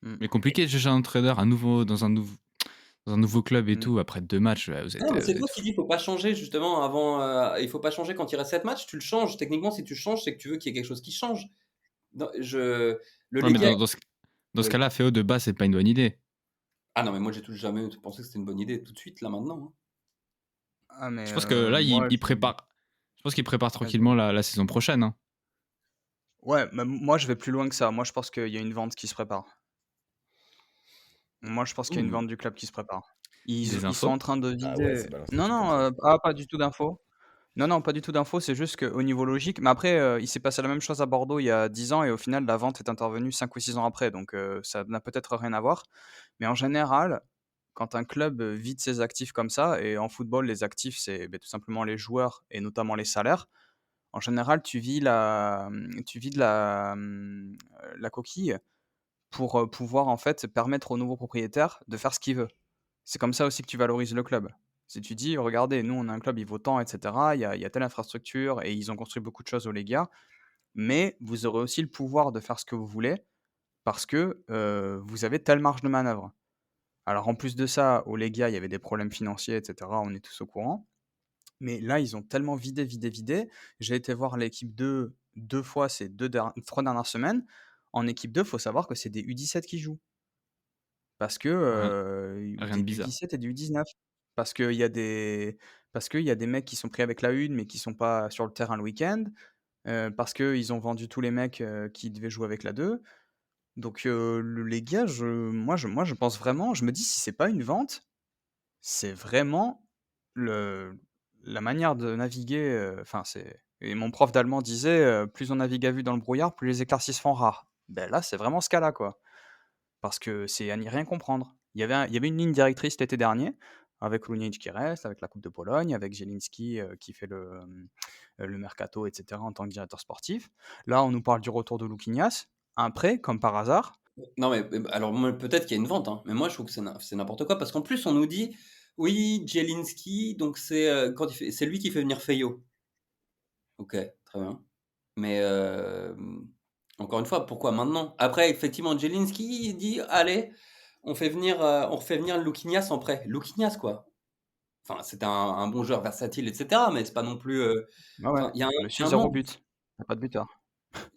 Mais compliqué de chercher un entraîneur dans un nouveau club et tout, après 2 matchs, vous êtes, Non, mais c'est vous toi êtes qui fous. dis faut pas changer justement avant. Il faut pas changer quand il reste 7 matchs. Tu le changes. Techniquement, si tu changes, c'est que tu veux qu'il y ait quelque chose qui change. Dans- je, le Ouais, mais Legia. dans ce Oui. cas-là, Féo de base, c'est pas une bonne idée. Ah non, mais moi j'ai jamais pensé que c'était une bonne idée tout de suite là maintenant, hein. Ah, mais Je pense que là, moi, il prépare. Je pense qu'il prépare Vas-y. tranquillement la saison prochaine, hein. Ouais, mais moi, je vais plus loin que ça. Moi, je pense qu'il y a une vente qui se prépare. Moi, je pense qu'il y a une Ouh. vente du club qui se prépare. Ils Des sont infos? en train de Ah ouais, vider. c'est balancé Non, tout comme non, ça. pas du tout d'infos. Non, non, pas du tout d'infos. C'est juste qu'au niveau logique. Mais après, il s'est passé la même chose à Bordeaux il y a 10 ans et au final, la vente est intervenue 5 ou 6 ans après. Donc, ça n'a peut-être rien à voir. Mais en général, quand un club vide ses actifs comme ça, et en football, les actifs, c'est tout simplement les joueurs et notamment les salaires. En général, tu vides la coquille pour pouvoir en fait permettre au nouveau propriétaire de faire ce qu'il veut. C'est comme ça aussi que tu valorises le club. Si tu dis, regardez, nous on a un club, il vaut tant, etc. Il y a telle infrastructure et ils ont construit beaucoup de choses au Legia, mais vous aurez aussi le pouvoir de faire ce que vous voulez parce que vous avez telle marge de manœuvre. Alors en plus de ça, au Legia, il y avait des problèmes financiers, etc. On est tous au courant. Mais là, ils ont tellement vidé. J'ai été voir l'équipe 2 fois ces 3 dernières semaines. En équipe 2, il faut savoir que c'est des U17 qui jouent. Parce que Rien des de bizarre. U17 et des U19. Parce qu'il y a des mecs qui sont pris avec la une, mais qui sont pas sur le terrain le week-end. Parce qu'ils ont vendu tous les mecs qui devaient jouer avec la 2. Donc les gars, moi, je pense vraiment, je me dis si c'est pas une vente, c'est vraiment la manière de naviguer. Enfin, et mon prof d'allemand disait plus on navigue à vue dans le brouillard, plus les éclaircies se font rares. Ben là, c'est vraiment ce cas-là, quoi. Parce que c'est à n'y rien comprendre. Il y avait une ligne directrice l'été dernier, avec Lunic qui reste, avec la Coupe de Pologne, avec Zielinski qui fait le mercato, etc., en tant que directeur sportif. Là, on nous parle du retour de Luquinhas, un prêt, comme par hasard. Non, mais alors peut-être qu'il y a une vente, hein, mais moi je trouve que c'est n'importe quoi parce qu'en plus on nous dit oui, Jelinski, donc c'est lui qui fait venir Feyo. Ok, très bien. Mais encore une fois, pourquoi maintenant? Après, effectivement, Jelinski dit allez, on refait venir Luquinhas en prêt. Luquinhas, quoi. Enfin, c'est un bon joueur versatile, etc. Mais c'est pas non plus. Ah ouais, Enfin, il y a monsieur un zéro manque but. Il n'y a pas de buteur.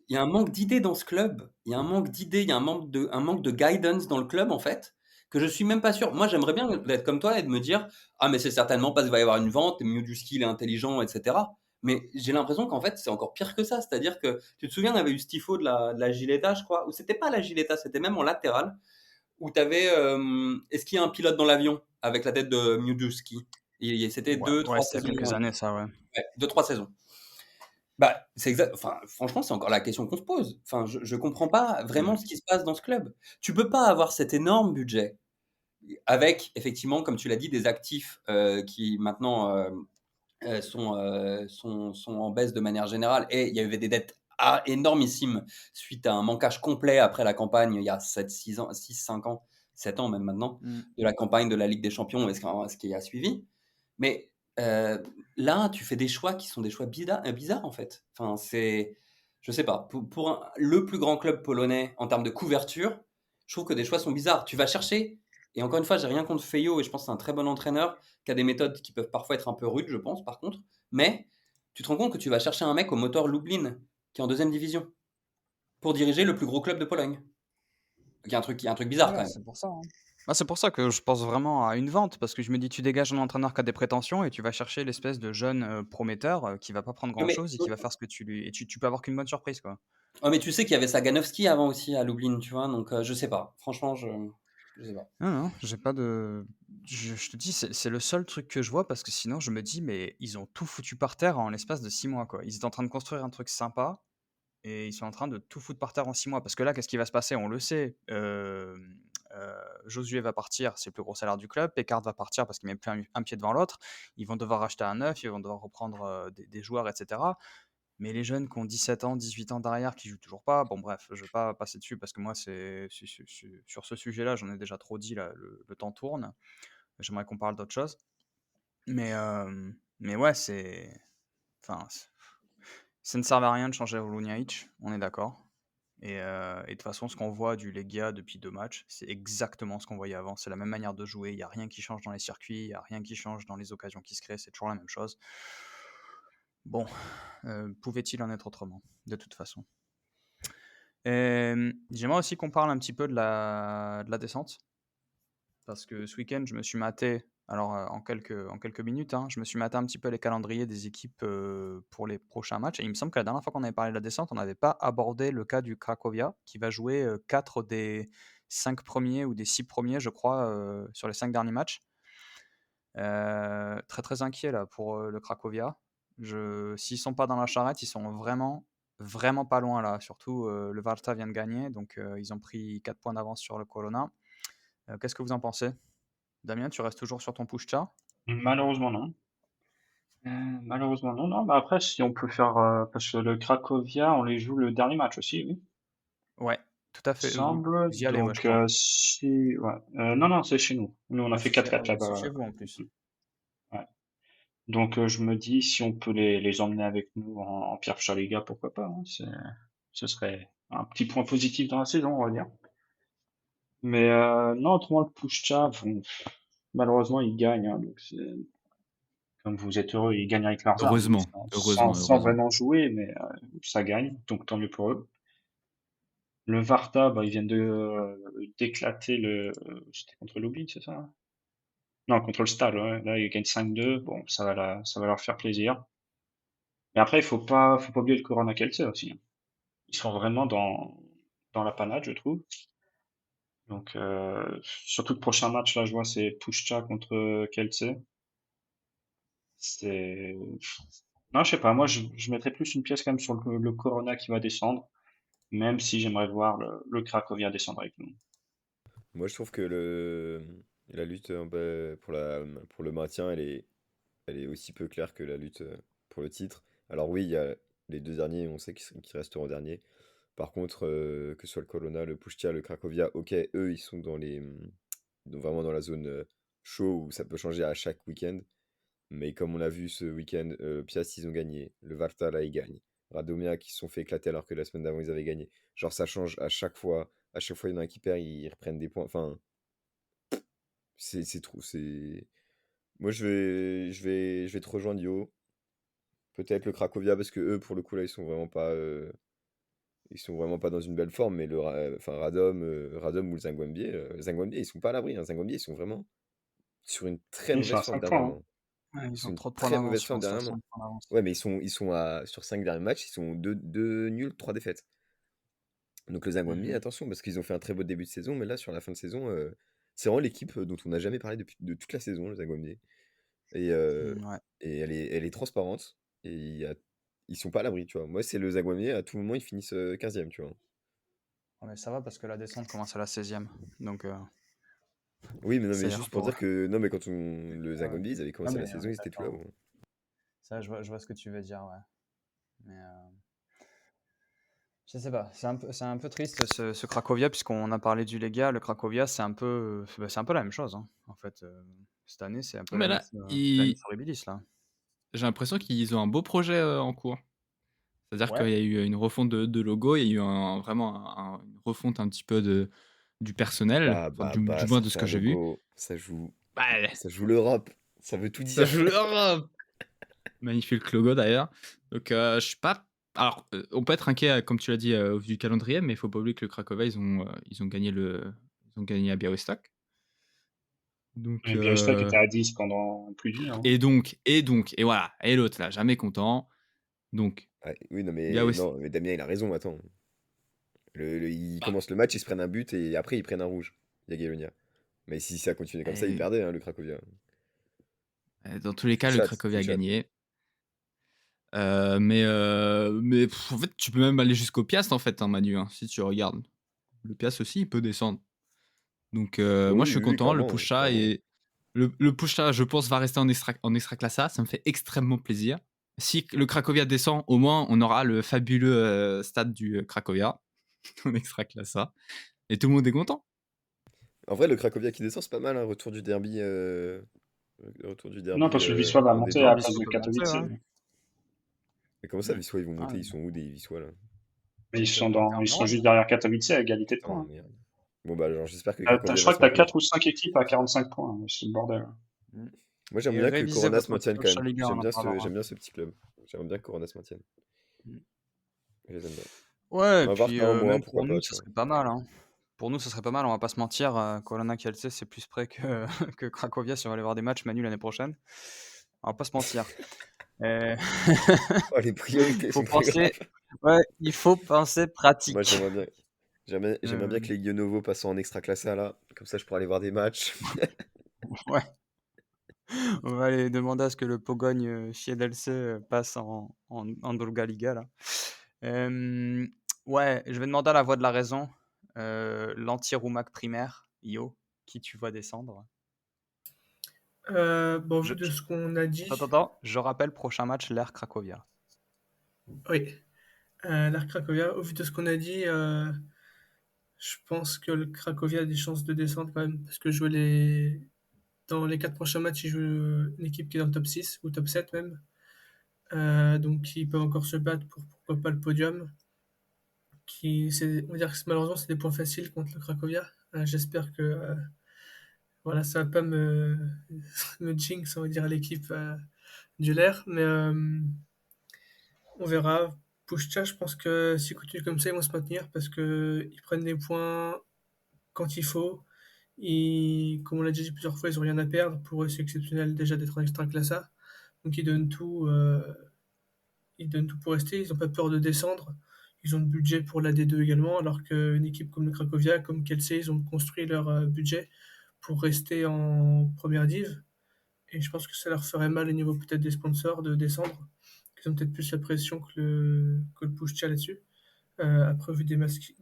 il y a un manque d'idées dans ce club. Il y a un manque d'idées, il y a un manque de guidance dans le club, en fait, que je suis même pas sûr. Moi, j'aimerais bien être comme toi et de me dire, ah, mais c'est certainement parce qu'il va y avoir une vente, Miuduski, il est intelligent, etc. Mais j'ai l'impression qu'en fait, c'est encore pire que ça. C'est-à-dire que, tu te souviens, on avait eu ce tifo de la Gileta, je crois, ou c'était pas la Gileta, c'était même en latéral, où tu avais. Est-ce qu'il y a un pilote dans l'avion avec la tête de Miuduski? C'était Ouais, 2-3 c'était il y a saisons. quelques années, ça, ouais. Ouais, 2-3 saisons. Bah, c'est exact. Enfin, franchement, c'est encore la question qu'on se pose. Enfin, je comprends pas vraiment Mm. ce qui se passe dans ce club. Tu peux pas avoir cet énorme budget avec, effectivement, comme tu l'as dit, des actifs qui maintenant sont en baisse de manière générale. Et il y avait des dettes énormissimes suite à un manquage complet après la campagne, il y a 6 ans, 6, 5 ans, 7 ans même maintenant, Mm. de la campagne de la Ligue des Champions et ce qui a suivi. Mais là, tu fais des choix qui sont des choix bizarres en fait. Enfin, je sais pas, pour le plus grand club polonais en termes de couverture, je trouve que des choix sont bizarres. Tu vas chercher, et encore une fois, j'ai rien contre Feyo et je pense que c'est un très bon entraîneur qui a des méthodes qui peuvent parfois être un peu rudes, je pense, par contre. Mais tu te rends compte que tu vas chercher un mec au moteur Lublin, qui est en deuxième division, pour diriger le plus gros club de Pologne. Il y a un truc bizarre quand Ouais, même. c'est pour ça, hein. Ah, c'est pour ça que je pense vraiment à une vente, parce que je me dis, tu dégages un entraîneur qui a des prétentions et tu vas chercher l'espèce de jeune prometteur qui va pas prendre Ouais, mais, grand-chose et qui va faire ce que tu lui... Et tu peux avoir qu'une bonne surprise, quoi. ouais, mais tu sais qu'il y avait Saganovski avant aussi à Lublin, tu vois, donc je sais pas. Franchement, je sais pas. Non, non, j'ai pas de... Je te dis, c'est le seul truc que je vois, parce que sinon, je me dis, mais ils ont tout foutu par terre en l'espace de 6 mois, quoi. Ils étaient en train de construire un truc sympa, et ils sont en train de tout foutre par terre en 6 mois. Parce que là, qu'est-ce qui va se passer? On le sait. Josué va partir, c'est le plus gros salaire du club. Pécard va partir parce qu'il met plus un pied devant l'autre. Ils vont devoir acheter un neuf, ils vont devoir reprendre des joueurs, etc. Mais les jeunes qui ont 17 ans, 18 ans derrière, qui jouent toujours pas, bon bref, je vais pas passer dessus parce que moi, sur ce sujet-là, j'en ai déjà trop dit, là, le temps tourne. J'aimerais qu'on parle d'autre chose. Mais ouais, enfin, ça ne servait à rien de changer Oluniaïch, on est d'accord. Et de toute façon, ce qu'on voit du Legia depuis 2 matchs, c'est exactement ce qu'on voyait avant. C'est la même manière de jouer. Il n'y a rien qui change dans les circuits, il n'y a rien qui change dans les occasions qui se créent. C'est toujours la même chose. Bon, pouvait-il en être autrement, de toute façon? J'aimerais aussi qu'on parle un petit peu de la descente. Parce que ce week-end, je me suis maté, alors en quelques minutes, hein, je me suis maté un petit peu les calendriers des équipes pour les prochains matchs. Et il me semble que la dernière fois qu'on avait parlé de la descente, on n'avait pas abordé le cas du Cracovia, qui va jouer 4 des 5 premiers ou des 6 premiers, je crois, sur les 5 derniers matchs. Très très inquiet là pour le Cracovia. S'ils sont pas dans la charrette, ils sont vraiment vraiment pas loin là. Surtout le Varta vient de gagner, donc ils ont pris 4 points d'avance sur le Corona. Qu'est-ce que vous en pensez? Damien, tu restes toujours sur ton push-chat? Malheureusement, non. Malheureusement, non. Non, mais après, si on peut faire. Parce que le Cracovia, on les joue le dernier match aussi, oui. Ouais, tout à Il fait. Vous semble. y allez, ouais, je Donc, crois. si. Ouais. Non, non, c'est chez nous. Nous, on a Ah, fait ah 4-4 ouais, c'est là-bas. chez vous en plus. Ouais. Donc, je me dis, si on peut les emmener avec nous en Pierre Charliga, pourquoi pas, hein. Ce serait un petit point positif dans la saison, on va dire. Mais non, autrement, le Pushcha, bon, malheureusement, il gagne, hein, donc comme vous êtes heureux, il gagne avec l'argent, oui, Heureusement, sans heureusement. vraiment jouer, mais ça gagne, donc tant mieux pour eux. Le Varta, bah, ils viennent d'éclater c'était contre Lublin, c'est ça? Hein. Non, contre le Stade, ouais. Là, ils gagnent 5-2. Bon, ça va leur faire plaisir. Mais après, faut pas oublier le Corona Kielce aussi, hein. Ils sont vraiment dans la panade, je trouve. Donc, surtout le prochain match, là, je vois, c'est Puszcza contre Kielce. C'est, non, je sais pas, moi, je mettrais plus une pièce quand même sur le Corona qui va descendre, même si j'aimerais voir le Cracovia descendre avec nous. Moi, je trouve que la lutte pour le maintien, elle est aussi peu claire que la lutte pour le titre. Alors oui, il y a les deux derniers, on sait qu'ils resteront derniers. Par contre, que ce soit le Corona, le Puszcza, le Cracovia, ok, eux, ils sont vraiment dans la zone chaud où ça peut changer à chaque week-end. Mais comme on l'a vu ce week-end, Piast, ils ont gagné. Le Varta, là, ils gagnent. Radomia, qui se sont fait éclater alors que la semaine d'avant, ils avaient gagné. Genre, ça change à chaque fois. À chaque fois, il y en a un qui perd, ils reprennent des points. Enfin, c'est trop. Moi, je vais te rejoindre, Yo. Peut-être le Cracovia, parce que eux, pour le coup, là, ils sont vraiment pas dans une belle forme. Mais enfin, Radom ou le Zangwambie, ils sont pas à l'abri, hein. Zangwambie, ils sont vraiment sur une très Ils sont mauvaise à forme 5 points, hein. dernièrement. Ouais, Ils ils sont ont une trop de points très d'avance, mauvaise je forme pense. Là, dernièrement. 5 points d'avance. Ouais, mais sur 5 derniers matchs, ils sont deux nuls, 3 défaites. Donc le Zagłębie, attention, parce qu'ils ont fait un très beau début de saison, mais là, sur la fin de saison, c'est vraiment l'équipe dont on n'a jamais parlé de toute la saison, le Zagłębie. Et, Ouais. et elle est transparente, et ils sont pas à l'abri, tu vois. Moi, c'est le Zagłębie, à tout moment, ils finissent 15e, tu vois. Ouais, mais ça va parce que la descente commence à la 16e. Donc, Oui, mais non, mais c'est-à-dire juste pour pour. dire que non, mais quand le Ouais. Zagłębie, ils avaient Non, commencé mais la saison, on est ils étaient plus d'accord. haut. Ça, je vois ce que tu veux dire, ouais. Mais je sais pas, c'est un peu triste ce Cracovia, puisqu'on a parlé du Legia. Le Cracovia, c'est un peu la même chose, hein. En fait, cette année, c'est un peu Mais là, l'année horribilis, là. j'ai l'impression qu'ils ont un beau projet en cours. C'est-à-dire Ouais. qu'il y a eu une refonte de logo, il y a eu vraiment une refonte un petit peu du personnel, enfin, du moins ça de ce fait que un j'ai vu. logo, Bah, ça joue l'Europe, ça veut tout ça dire. joue l'Europe. Magnifique logo d'ailleurs. Donc je suis pas. Alors, on peut être inquiet, comme tu l'as dit, au vu du calendrier, mais il faut pas oublier que le Cracovia, ils ont gagné à Białystok. Donc, Et Białystok était à 10 pendant plus d'une heure. et voilà, et l'autre là, jamais content. Donc, Ouais, oui, non, mais Damien, il a raison, attends. Ils commencent le match, ils se prennent un but, et après, ils prennent un rouge. Jagiellonia. Mais si ça continuait comme ça, ils perdaient, hein, le Cracovia. Dans tous les cas, le Cracovia a gagné. Mais en fait, tu peux même aller jusqu'au Piast, en fait, hein, Manu, hein, si tu regardes. Le Piast aussi, il peut descendre. Donc, moi, je suis content. Le Puszcza, le Puszcza, je pense, va rester en Ekstraklasa. Ça me fait extrêmement plaisir. Si le Cracovia descend, au moins, on aura le fabuleux stade du Cracovia en Ekstraklasa. Et tout le monde est content. En vrai, le Cracovia qui descend, c'est pas mal, hein, retour du derby. Non, parce que le Wisła va monter à la place de Katowice. Mais comment ça, Wisła, ils vont monter? Ils sont où, des Wisła, là? Mais ils sont juste derrière Katowice à égalité de points. Merde. Bon, bah, alors, j'espère que je crois que t'as 4 ou 5 équipes à 45 points. C'est le bordel. Moi, j'aime bien que Corona se maintienne quand même. J'aime bien ce petit club. J'aimerais bien que Corona se maintienne. Je les aime bien. Ouais, et puis même pour nous, ça serait pas mal, hein. Pour nous, ça serait pas mal, on va pas se mentir. Corona Kielce, c'est plus près que Cracovia si on va aller voir des matchs Manu l'année prochaine. On va pas se mentir. Oh, les priorités sont penser... Ouais, il faut penser pratique. Moi, j'aimerais bien que les Guionovo passent en Ekstraklasa, là. Comme ça, je pourrais aller voir des matchs. Ouais. On va aller demander à ce que le Pogogne Siedelce passe en Druga Liga, là. Ouais, je vais demander à la voix de la raison. L'anti-Roumac primaire, Io, qui tu vois descendre? Bon, vu de ce qu'on a dit. Attends, je rappelle, prochain match, l'Air Cracovia. Oui, l'Air Cracovia, au vu de ce qu'on a dit, je pense que le Cracovia a des chances de descendre quand même, parce que dans les 4 prochains matchs, ils jouent une équipe qui est dans le top 6 ou top 7 même. Donc ils peuvent encore se battre pour pourquoi pas le podium. On va dire que malheureusement c'est des points faciles contre le Cracovia. J'espère que voilà, ça va pas me jinx, on va dire, à l'équipe du LER, mais on verra. Puszcza, je pense que s'ils continuent comme ça, ils vont se maintenir parce qu'ils prennent des points quand il faut. Comme on l'a déjà dit plusieurs fois, ils n'ont rien à perdre. Pour eux, c'est exceptionnel déjà d'être en Ekstraklasa. Donc ils donnent tout pour rester. Ils n'ont pas peur de descendre. Ils ont le budget pour la D2 également, alors qu'une équipe comme le Cracovia, comme Kielce, ils ont construit leur budget pour rester en première div. Et je pense que ça leur ferait mal au niveau peut-être des sponsors de descendre. Ils ont peut-être plus la pression que le Puszcza là-dessus. Après, vu des matchs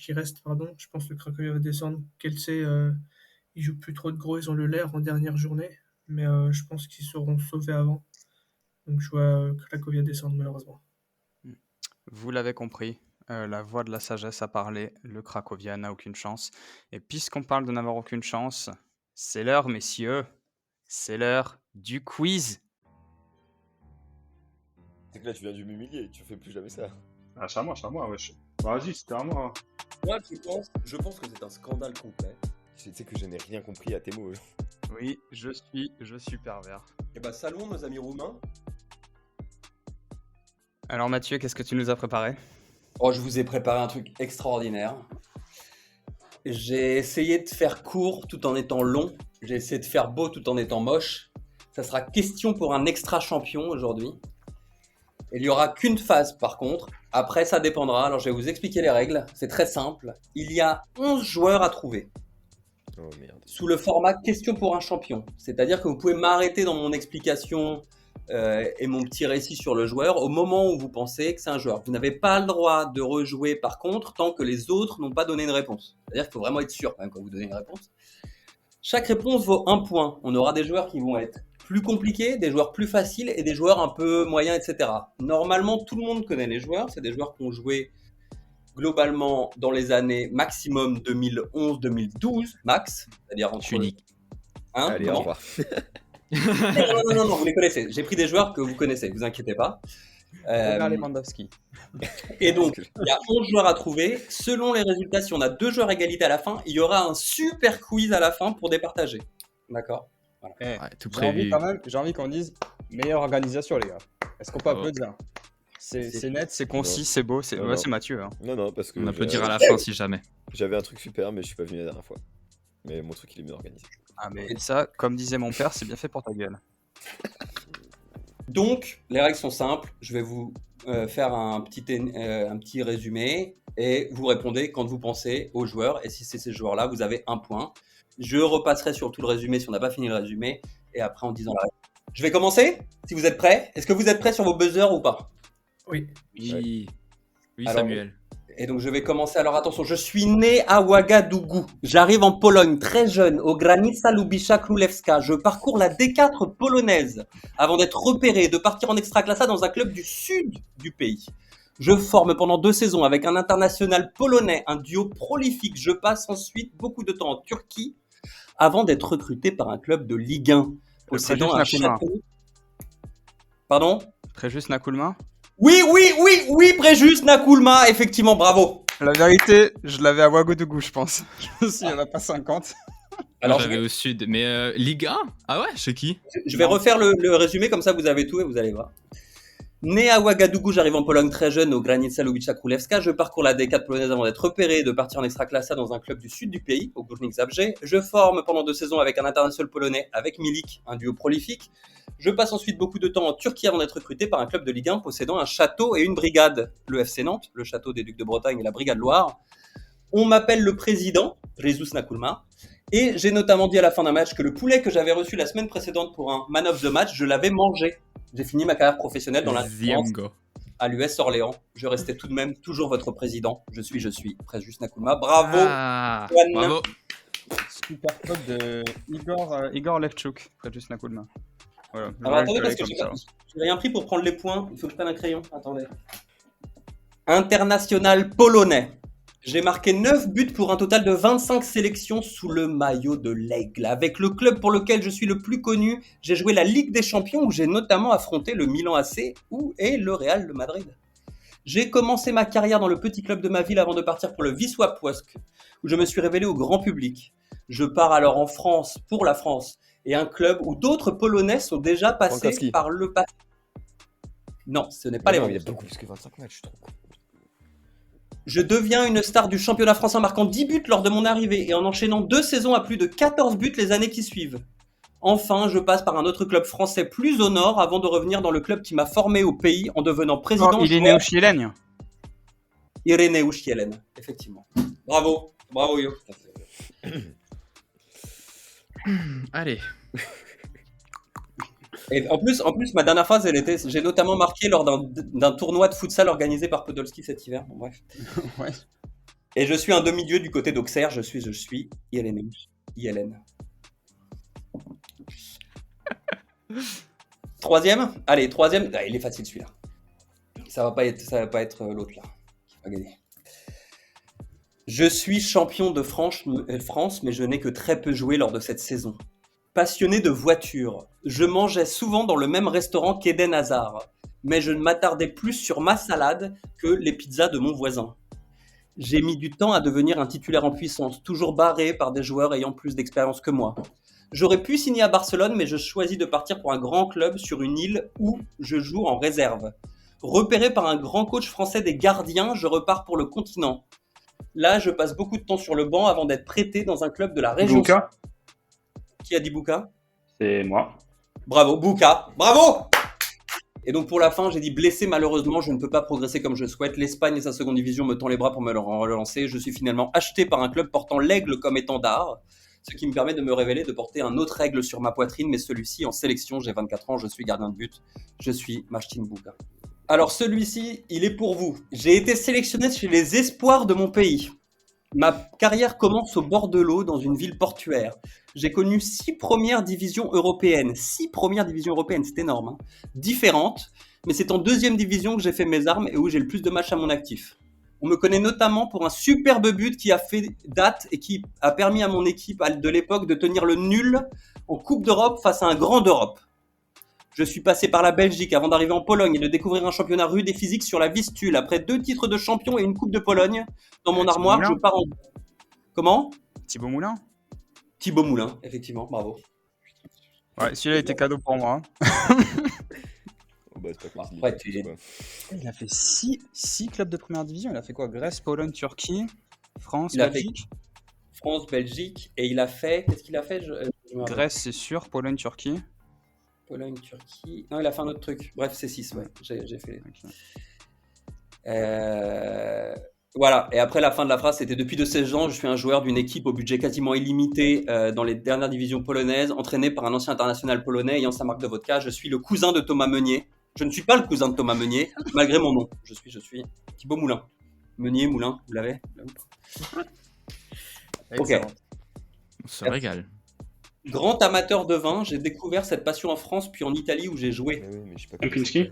qui restent, je pense que le Cracovia va descendre. Kielce, ils jouent plus trop de gros, ils ont le LER en dernière journée. Mais je pense qu'ils seront sauvés avant. Donc je vois Cracovia descendre malheureusement. Vous l'avez compris, la voix de la sagesse a parlé, le Cracovia n'a aucune chance. Et puisqu'on parle de n'avoir aucune chance, c'est l'heure, messieurs, c'est l'heure du quiz. C'est que là, tu viens de m'humilier, tu fais plus jamais ça. Ah, c'est à moi, wesh. Vas-y, c'était à moi. Moi, je pense que c'est un scandale complet. Tu sais que je n'ai rien compris à tes mots. Oui, je suis pervers. Et bah, saluons nos amis roumains. Alors Mathieu, qu'est-ce que tu nous as préparé? Oh, je vous ai préparé un truc extraordinaire. J'ai essayé de faire court tout en étant long. J'ai essayé de faire beau tout en étant moche. Ça sera question pour un extra champion aujourd'hui. Il n'y aura qu'une phase par contre. Après, ça dépendra. Alors, je vais vous expliquer les règles. C'est très simple. Il y a 11 joueurs à trouver Oh merde. sous le format question pour un champion. C'est-à-dire que vous pouvez m'arrêter dans mon explication et mon petit récit sur le joueur au moment où vous pensez que c'est un joueur. Vous n'avez pas le droit de rejouer par contre tant que les autres n'ont pas donné une réponse. C'est-à-dire qu'il faut vraiment être sûr quand même quand vous donnez une réponse. Chaque réponse vaut 1 point. On aura des joueurs qui vont être plus compliqués, des joueurs plus faciles et des joueurs un peu moyens, etc. Normalement, tout le monde connaît les joueurs. C'est des joueurs qui ont joué globalement dans les années maximum 2011-2012, max. C'est-à-dire entre... Unique. Hein, Allez, au comment revoir. non, vous les connaissez. J'ai pris des joueurs que vous connaissez, vous inquiétez pas. Robert Lewandowski. Et donc, il y a 11 joueurs à trouver. Selon les résultats, si on a 2 joueurs à égalité à la fin, il y aura un super quiz à la fin pour départager. D'accord ? Ouais, tout J'ai envie prévu. quand même, j'ai envie qu'on dise meilleure organisation, les gars. Est-ce qu'on peut Oh. applaudir? C'est net, c'est concis, Non. c'est beau. C'est Non, ouais, non. c'est Mathieu. Hein. Non, parce que On peut dire à la fin si jamais. j'avais un truc super, mais je suis pas venu la dernière fois. Mais mon truc, il est mieux organisé. Ah, mais ça, comme disait mon père, c'est bien fait pour ta gueule. Donc, les règles sont simples. Je vais vous faire un petit résumé et vous répondez quand vous pensez aux joueurs. Et si c'est ces joueurs-là, vous avez 1 point. Je repasserai sur tout le résumé si on n'a pas fini le résumé. Et après, en disant la réponse. Je vais commencer, si vous êtes prêts. Est-ce que vous êtes prêts sur vos buzzers ou pas ? Oui. Oui, oui Alors, Samuel. Et donc je vais commencer. Alors attention, je suis né à Ouagadougou. J'arrive en Pologne très jeune, au Granica Lubisza Królewska. Je parcours la D4 polonaise avant d'être repéré et de partir en Ekstraklasa dans un club du sud du pays. Je forme pendant 2 saisons avec un international polonais, un duo prolifique. Je passe ensuite beaucoup de temps en Turquie avant d'être recruté par un club de Ligue 1. Possédant un Préjus Nakoulma. château. Pardon ? Préjus Nakoulma. Oui, Préjus Nakoulma, effectivement, bravo. La vérité, je l'avais à Ouagadougou, je pense. Je me suis dit, il n'y en a pas 50. Alors, J'avais au sud. Mais Ligue 1 Ah ouais, chez qui? Je vais refaire le résumé, comme ça vous avez tout et vous allez voir. Né à Ouagadougou, j'arrive en Pologne très jeune, au Granica Lubisza Królewska. Je parcours la D4 polonaise avant d'être repéré et de partir en Ekstraklasa dans un club du sud du pays, au Górnik Zabrze. Je forme pendant 2 saisons avec un international polonais, avec Milik, un duo prolifique. Je passe ensuite beaucoup de temps en Turquie avant d'être recruté par un club de Ligue 1 possédant un château et une brigade, le FC Nantes, le château des Ducs de Bretagne et la Brigade Loire. On m'appelle le président, Préjus Nakoulma, et j'ai notamment dit à la fin d'un match que le poulet que j'avais reçu la semaine précédente pour un man of the match, je l'avais mangé. J'ai fini ma carrière professionnelle dans la France Ziemgo. à l'US Orléans. Je restais tout de même toujours votre président. Je suis Préjus Nakoulma. Bravo. Ah, Juan. bravo. Super code de Igor Levchuk, Préjus Nakoulma. Voilà. Alors attendez, parce que comme j'ai ça. rien pris pour prendre les points. Il faut que je prenne un crayon. Attendez. International polonais. J'ai marqué 9 buts pour un total de 25 sélections sous le maillot de l'Aigle. Avec le club pour lequel je suis le plus connu, j'ai joué la Ligue des Champions où j'ai notamment affronté le Milan AC et le Real de Madrid. J'ai commencé ma carrière dans le petit club de ma ville avant de partir pour le Wisła Płock, où je me suis révélé au grand public. Je pars alors en France pour la France et un club où d'autres Polonais sont déjà passés Frankowski. par le passé. Non, ce n'est pas Mais les non, il y a Frankowski. beaucoup plus que 25 matchs, je suis trop con. Je deviens une star du championnat français en marquant 10 buts lors de mon arrivée et en enchaînant 2 saisons à plus de 14 buts les années qui suivent. Enfin, je passe par un autre club français plus au nord avant de revenir dans le club qui m'a formé au pays en devenant président. Oh, il est né au Chilène. Iréneusz Jelen, effectivement. Bravo, bravo Yo. Allez. Et en plus, ma dernière phrase, j'ai notamment marqué lors d'un tournoi de futsal organisé par Podolski cet hiver. Bon, bref. Ouais. Et je suis un demi-dieu du côté d'Auxerre. Je suis Iréneusz Jelen. Troisième. Allez, troisième. Ah, il est facile celui-là. Ça va pas être l'autre là qui va gagner. Je suis champion de France, mais je n'ai que très peu joué lors de cette saison. Passionné de voitures, je mangeais souvent dans le même restaurant qu'Eden Hazard, mais je ne m'attardais plus sur ma salade que les pizzas de mon voisin. J'ai mis du temps à devenir un titulaire en puissance, toujours barré par des joueurs ayant plus d'expérience que moi. J'aurais pu signer à Barcelone, mais je choisis de partir pour un grand club sur une île où je joue en réserve. Repéré par un grand coach français des gardiens, je repars pour le continent. Là, je passe beaucoup de temps sur le banc avant d'être prêté dans un club de la région. Bouka, Qui a dit Bouka ? c'est moi. Bravo, Bouka. Bravo. Et donc pour la fin, j'ai dit blessé malheureusement, je ne peux pas progresser comme je souhaite. L'Espagne et sa seconde division me tend les bras pour me le relancer. Je suis finalement acheté par un club portant l'aigle comme étendard, ce qui me permet de me révéler, de porter un autre aigle sur ma poitrine, mais celui-ci en sélection. J'ai 24 ans, je suis gardien de but. Je suis Marcin Bouga. Alors celui-ci, il est pour vous. J'ai été sélectionné chez les espoirs de mon pays. Ma carrière commence au bord de l'eau dans une ville portuaire. J'ai connu 6 premières divisions européennes. 6 premières divisions européennes, c'est énorme. Hein. Différentes, mais c'est en 2e division que j'ai fait mes armes et où j'ai le plus de matchs à mon actif. On me connaît notamment pour un superbe but qui a fait date et qui a permis à mon équipe de l'époque de tenir le nul en Coupe d'Europe face à un grand d'Europe. Je suis passé par la Belgique avant d'arriver en Pologne et de découvrir un championnat rude et physique sur la Vistule. Après 2 titres de champion et une Coupe de Pologne, dans mon armoire, Moulin. je pars en... Comment ? Thibaut Moulin. Thibaut Moulin, effectivement, bravo. Ouais, celui-là était cadeau pour moi. Hein. Oh, bah, c'est pas Après, tu es- quoi. Il a fait 6 clubs de première division. Il a fait quoi? Grèce, Pologne, Turquie, France, Il a fait Belgique. France, Belgique, et il a fait... Qu'est-ce qu'il a fait? Je me rappelle. Grèce, c'est sûr. Pologne, Turquie. Pologne, Turquie... Non, il a fait un autre truc. Bref, c'est 6, ouais. J'ai fait... Ok. Voilà, et après la fin de la phrase, c'était depuis de 16 ans, je suis un joueur d'une équipe au budget quasiment illimité dans les dernières divisions polonaises, entraîné par un ancien international polonais ayant sa marque de vodka. Je suis le cousin de Thomas Meunier. Je ne suis pas le cousin de Thomas Meunier, malgré mon nom. Je suis Thibaut Moulin. Meunier, Moulin, vous l'avez? Ok. Excellent. On se régale. Grand amateur de vin, j'ai découvert cette passion en France puis en Italie où j'ai joué. Mais oui, mais je sais pas Kempinski.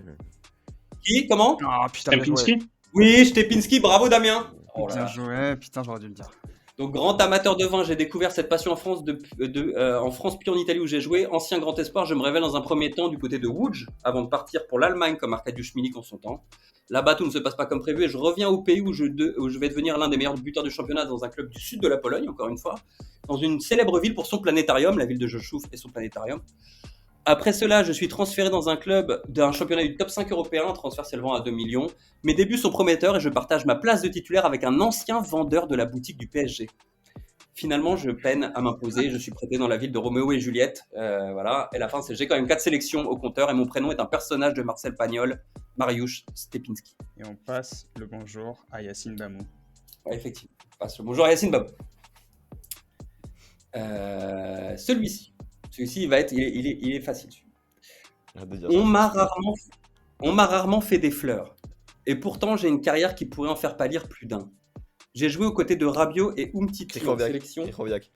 Qui? Comment? Ah putain, bien joué. Kempinski. Oui, Stepinski, bravo Damien. Oh là Bien là. joué. Putain, j'aurais dû le dire. Donc, grand amateur de vin, j'ai découvert cette passion en France, en France puis en Italie où j'ai joué. Ancien grand espoir, je me révèle dans un premier temps du côté de Łódź avant de partir pour l'Allemagne comme Arkadiusz Milik en son temps. Là-bas, tout ne se passe pas comme prévu et je reviens au pays où je vais devenir l'un des meilleurs buteurs du championnat dans un club du sud de la Pologne, encore une fois, dans une célèbre ville pour son planétarium, la ville de Rzeszów et son planétarium. Après cela, je suis transféré dans un club d'un championnat du top 5 européen, un transfert s'élevant à 2 millions. Mes débuts sont prometteurs et je partage ma place de titulaire avec un ancien vendeur de la boutique du PSG. Finalement, je peine à m'imposer. Je suis prêté dans la ville de Roméo et Juliette. Voilà. Et la fin, c'est j'ai quand même 4 sélections au compteur et mon prénom est un personnage de Marcel Pagnol, Mariusz Stepinski. Et on passe le bonjour à Yacine Bamou. Ouais, effectivement. Passe le bonjour à Yacine Babou. Celui-ci, il va être, il est facile. Arrête de dire On ça. m'a rarement fait des fleurs. Et pourtant, j'ai une carrière qui pourrait en faire pâlir plus d'un. J'ai joué aux côtés de Rabiot et Umtiti en Krychowiak. sélection. Krychowiak.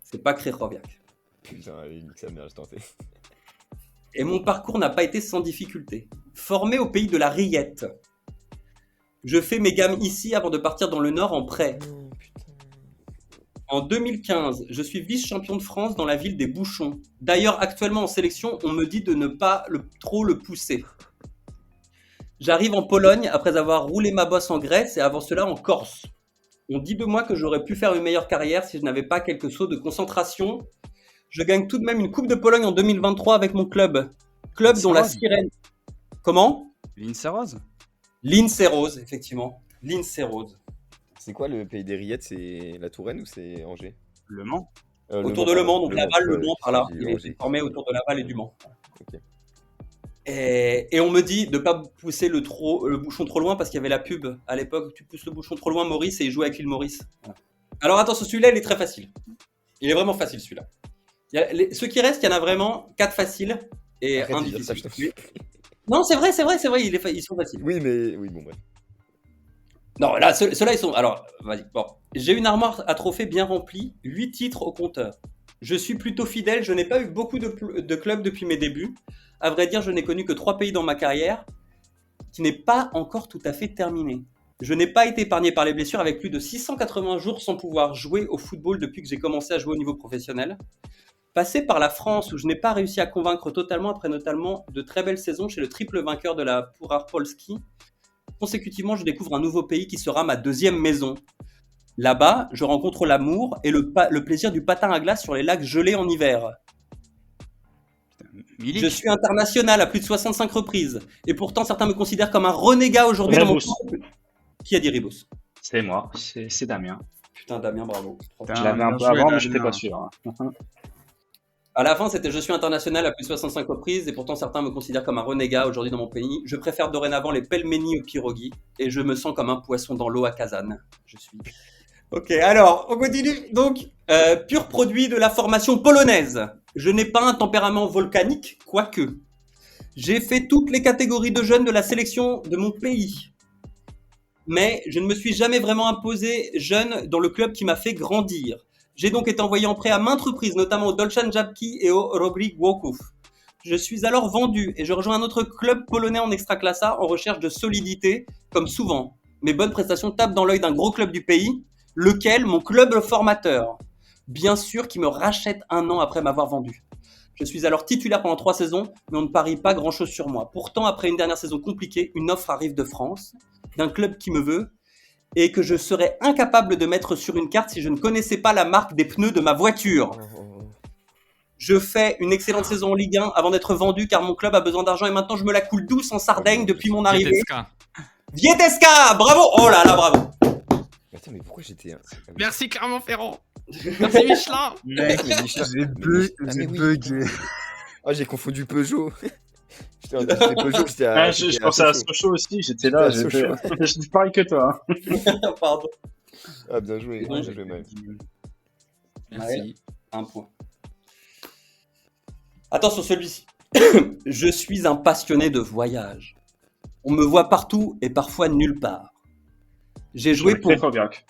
C'est pas Krychowiak. Putain, il nique sa mère, je tentais. Et mon parcours n'a pas été sans difficulté. Formé au pays de la rillette. Je fais mes gammes ici avant de partir dans le Nord en prêt. Non, putain. En 2015, je suis vice-champion de France dans la ville des Bouchons. D'ailleurs, actuellement en sélection, on me dit de ne pas trop le pousser. J'arrive en Pologne après avoir roulé ma bosse en Grèce et avant cela en Corse. On dit de moi que j'aurais pu faire une meilleure carrière si je n'avais pas quelques sauts de concentration. Je gagne tout de même une Coupe de Pologne en 2023 avec mon club. Club dont la sirène... Comment? L'Inserose. L'Inserose, effectivement. L'Inserose. C'est quoi le pays des rillettes? C'est la Touraine ou c'est Angers? Le Mans. Autour de Le Mans, donc Laval, Le ouais, Mans, par là. j'ai Il dit est Angers. formé autour de Laval et du Mans. Ok. Et on me dit de ne pas pousser le bouchon trop loin parce qu'il y avait la pub à l'époque. Tu pousses le bouchon trop loin, Maurice, et il jouait avec l'île Maurice. Voilà. Alors attention, celui-là, il est très facile. Il est vraiment facile, celui-là. Ceux qui restent, il y en a vraiment 4 faciles et Arrête un de dire ça, difficile. je t'en supplie. Non, c'est vrai, ils sont faciles. Oui, mais oui, bon, bref. Non, là, ceux-là, ils sont... Alors, vas-y, bon. J'ai une armoire à trophées bien remplie, 8 titres au compteur. Je suis plutôt fidèle, je n'ai pas eu beaucoup de clubs depuis mes débuts. À vrai dire, je n'ai connu que 3 pays dans ma carrière, qui n'est pas encore tout à fait terminée. Je n'ai pas été épargné par les blessures avec plus de 680 jours sans pouvoir jouer au football depuis que j'ai commencé à jouer au niveau professionnel. Passé par la France où je n'ai pas réussi à convaincre totalement après notamment de très belles saisons chez le triple vainqueur de la Puchar Polski. Consécutivement, je découvre un nouveau pays qui sera ma deuxième maison. Là-bas, je rencontre l'amour et le plaisir du patin à glace sur les lacs gelés en hiver. Milik. Je suis international à plus de 65 reprises. Et pourtant, certains me considèrent comme un renégat aujourd'hui dans mon Ribos. club. Qui a dit Ribos? C'est moi, c'est Damien. Putain, Damien, bravo. Je l'avais un bien peu joué, avant, mais j'étais Damien. pas sûr. Hein. À la fin, c'était je suis international à plus de 65 reprises et pourtant certains me considèrent comme un renégat aujourd'hui dans mon pays. Je préfère dorénavant les pelmenis aux pirogues et je me sens comme un poisson dans l'eau à Kazan. Je suis. Ok, alors, on continue. Donc, pur produit de la formation polonaise. Je n'ai pas un tempérament volcanique, quoique. J'ai fait toutes les catégories de jeunes de la sélection de mon pays. Mais je ne me suis jamais vraiment imposé jeune dans le club qui m'a fait grandir. J'ai donc été envoyé en prêt à maintes reprises, notamment au Dolchan Żabki et au Robrik Łoków. Je suis alors vendu et je rejoins un autre club polonais en Ekstraklasa en recherche de solidité, comme souvent. Mes bonnes prestations tapent dans l'œil d'un gros club du pays, lequel, mon club formateur, bien sûr, qui me rachète 1 an après m'avoir vendu. Je suis alors titulaire pendant 3 saisons, mais on ne parie pas grand-chose sur moi. Pourtant, après une dernière saison compliquée, une offre arrive de France, d'un club qui me veut, et que je serais incapable de mettre sur une carte si je ne connaissais pas la marque des pneus de ma voiture. Je fais une excellente saison en Ligue 1 avant d'être vendu car mon club a besoin d'argent et maintenant je me la coule douce en Sardaigne depuis mon arrivée. Vietesca. Vietesca, bravo. Oh là là, bravo. Attends, mais pourquoi j'étais. Merci Clermont-Ferrand. Merci Michelin. Mec, mais Michelin, J'ai bugué. Oh, j'ai confondu Peugeot. J'étais Peugeot, j'étais à. Ah, je pensais à Sochaux aussi, j'étais là, J'étais à j'étais je dis pareil que toi. Hein. Pardon. Ah, bien joué, Ouais. bien joué, Maël. Merci. 1 point. Attention celui-ci. Je suis un passionné de voyage. On me voit partout et parfois nulle part. J'ai joué pour... Krychowiak.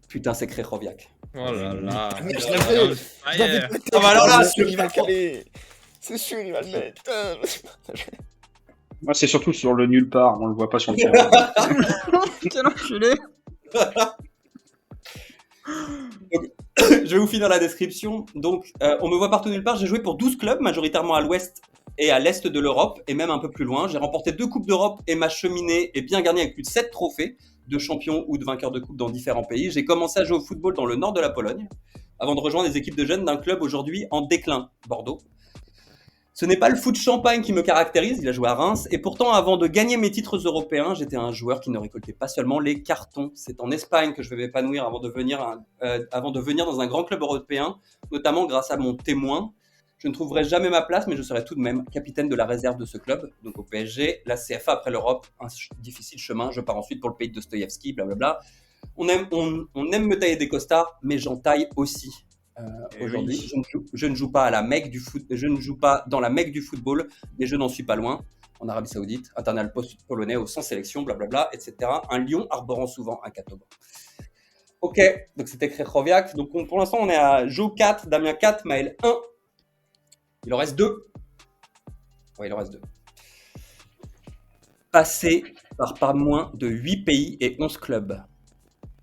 Putain, c'est Krychowiak. Oh là là. Mais je l'avais. Je l'avais Fire. peut-être. Ah bah alors là, C'est sûr, il va le caler. C'est sûr, il va le mettre. Moi, c'est surtout sur le nulle part, on le voit pas sur le terrain. Quel enculé. Je vais vous finir la description. Donc, on me voit partout nulle part. J'ai joué pour 12 clubs, majoritairement à l'ouest et à l'est de l'Europe, et même un peu plus loin. J'ai remporté 2 Coupes d'Europe et ma cheminée est bien garnie avec plus de 7 trophées de champion ou de vainqueur de coupe dans différents pays. J'ai commencé à jouer au football dans le nord de la Pologne, avant de rejoindre les équipes de jeunes d'un club aujourd'hui en déclin, Bordeaux. Ce n'est pas le foot champagne qui me caractérise, il a joué à Reims, et pourtant avant de gagner mes titres européens, j'étais un joueur qui ne récoltait pas seulement les cartons. C'est en Espagne que je vais m'épanouir avant de venir dans un grand club européen, notamment grâce à mon témoin. Je ne trouverai jamais ma place, mais je serai tout de même capitaine de la réserve de ce club, donc au PSG, la CFA après l'Europe, un difficile chemin, je pars ensuite pour le pays de Dostoïevski, blablabla. On aime me tailler des costards, mais j'en taille aussi. Aujourd'hui, je ne joue pas à la Mecque du foot, je ne joue pas dans la Mecque du football, mais je n'en suis pas loin. En Arabie Saoudite, international polonais au sans sélection, blablabla, etc. Un lion arborant souvent un catogan. Ok, donc c'était Krychowiak. Donc pour l'instant, on est à Jo 4, Damien 4, Maël 1. Il en reste 2. Ouais, il en reste 2. Passé par pas moins de 8 pays et 11 clubs.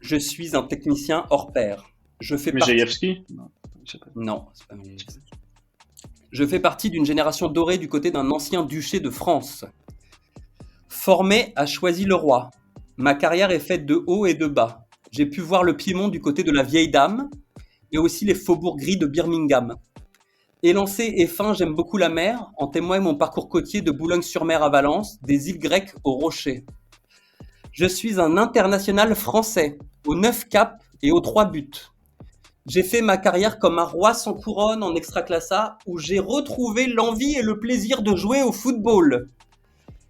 Je suis un technicien hors pair. Je fais partie... Mijejewski Non, c'est pas Mijejewski. Je fais partie d'une génération dorée du côté d'un ancien duché de France. Formé à Choisy-le-Roi. Ma carrière est faite de haut et de bas. J'ai pu voir le Piémont du côté de la Vieille Dame et aussi les faubourgs gris de Birmingham. Élancé et fin, j'aime beaucoup la mer. En témoigne mon parcours côtier de Boulogne-sur-Mer à Valence, des îles grecques aux Rochers. Je suis un international français, aux 9 caps et aux 3 buts. J'ai fait ma carrière comme un roi sans couronne en Ekstraklasa, où j'ai retrouvé l'envie et le plaisir de jouer au football.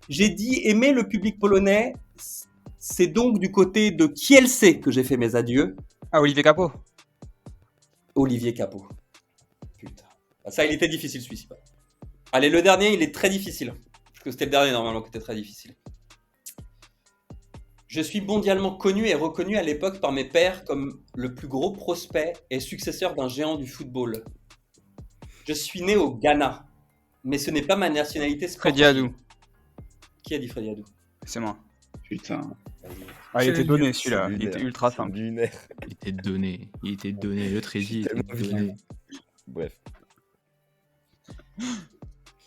J'ai dit aimer le public polonais. C'est donc du côté de Kielce que j'ai fait mes adieux. Ah, Olivier Capot. Olivier Capot. Putain. Ça, il était difficile celui-ci. Allez, le dernier, il est très difficile. Parce que c'était le dernier normalement qui était très difficile. Je suis mondialement connu et reconnu à l'époque par mes pairs comme le plus gros prospect et successeur d'un géant du football. Je suis né au Ghana, mais ce n'est pas ma nationalité sportive. Freddy Hadou. Qui a dit Freddy Hadou? C'est moi. Putain. Ah, il C'est était le donné mieux. celui-là. Il était ultra simple. Lunaire. Il était donné. Il était donné. Le Trézy était Tellement vilain. donné. Bref.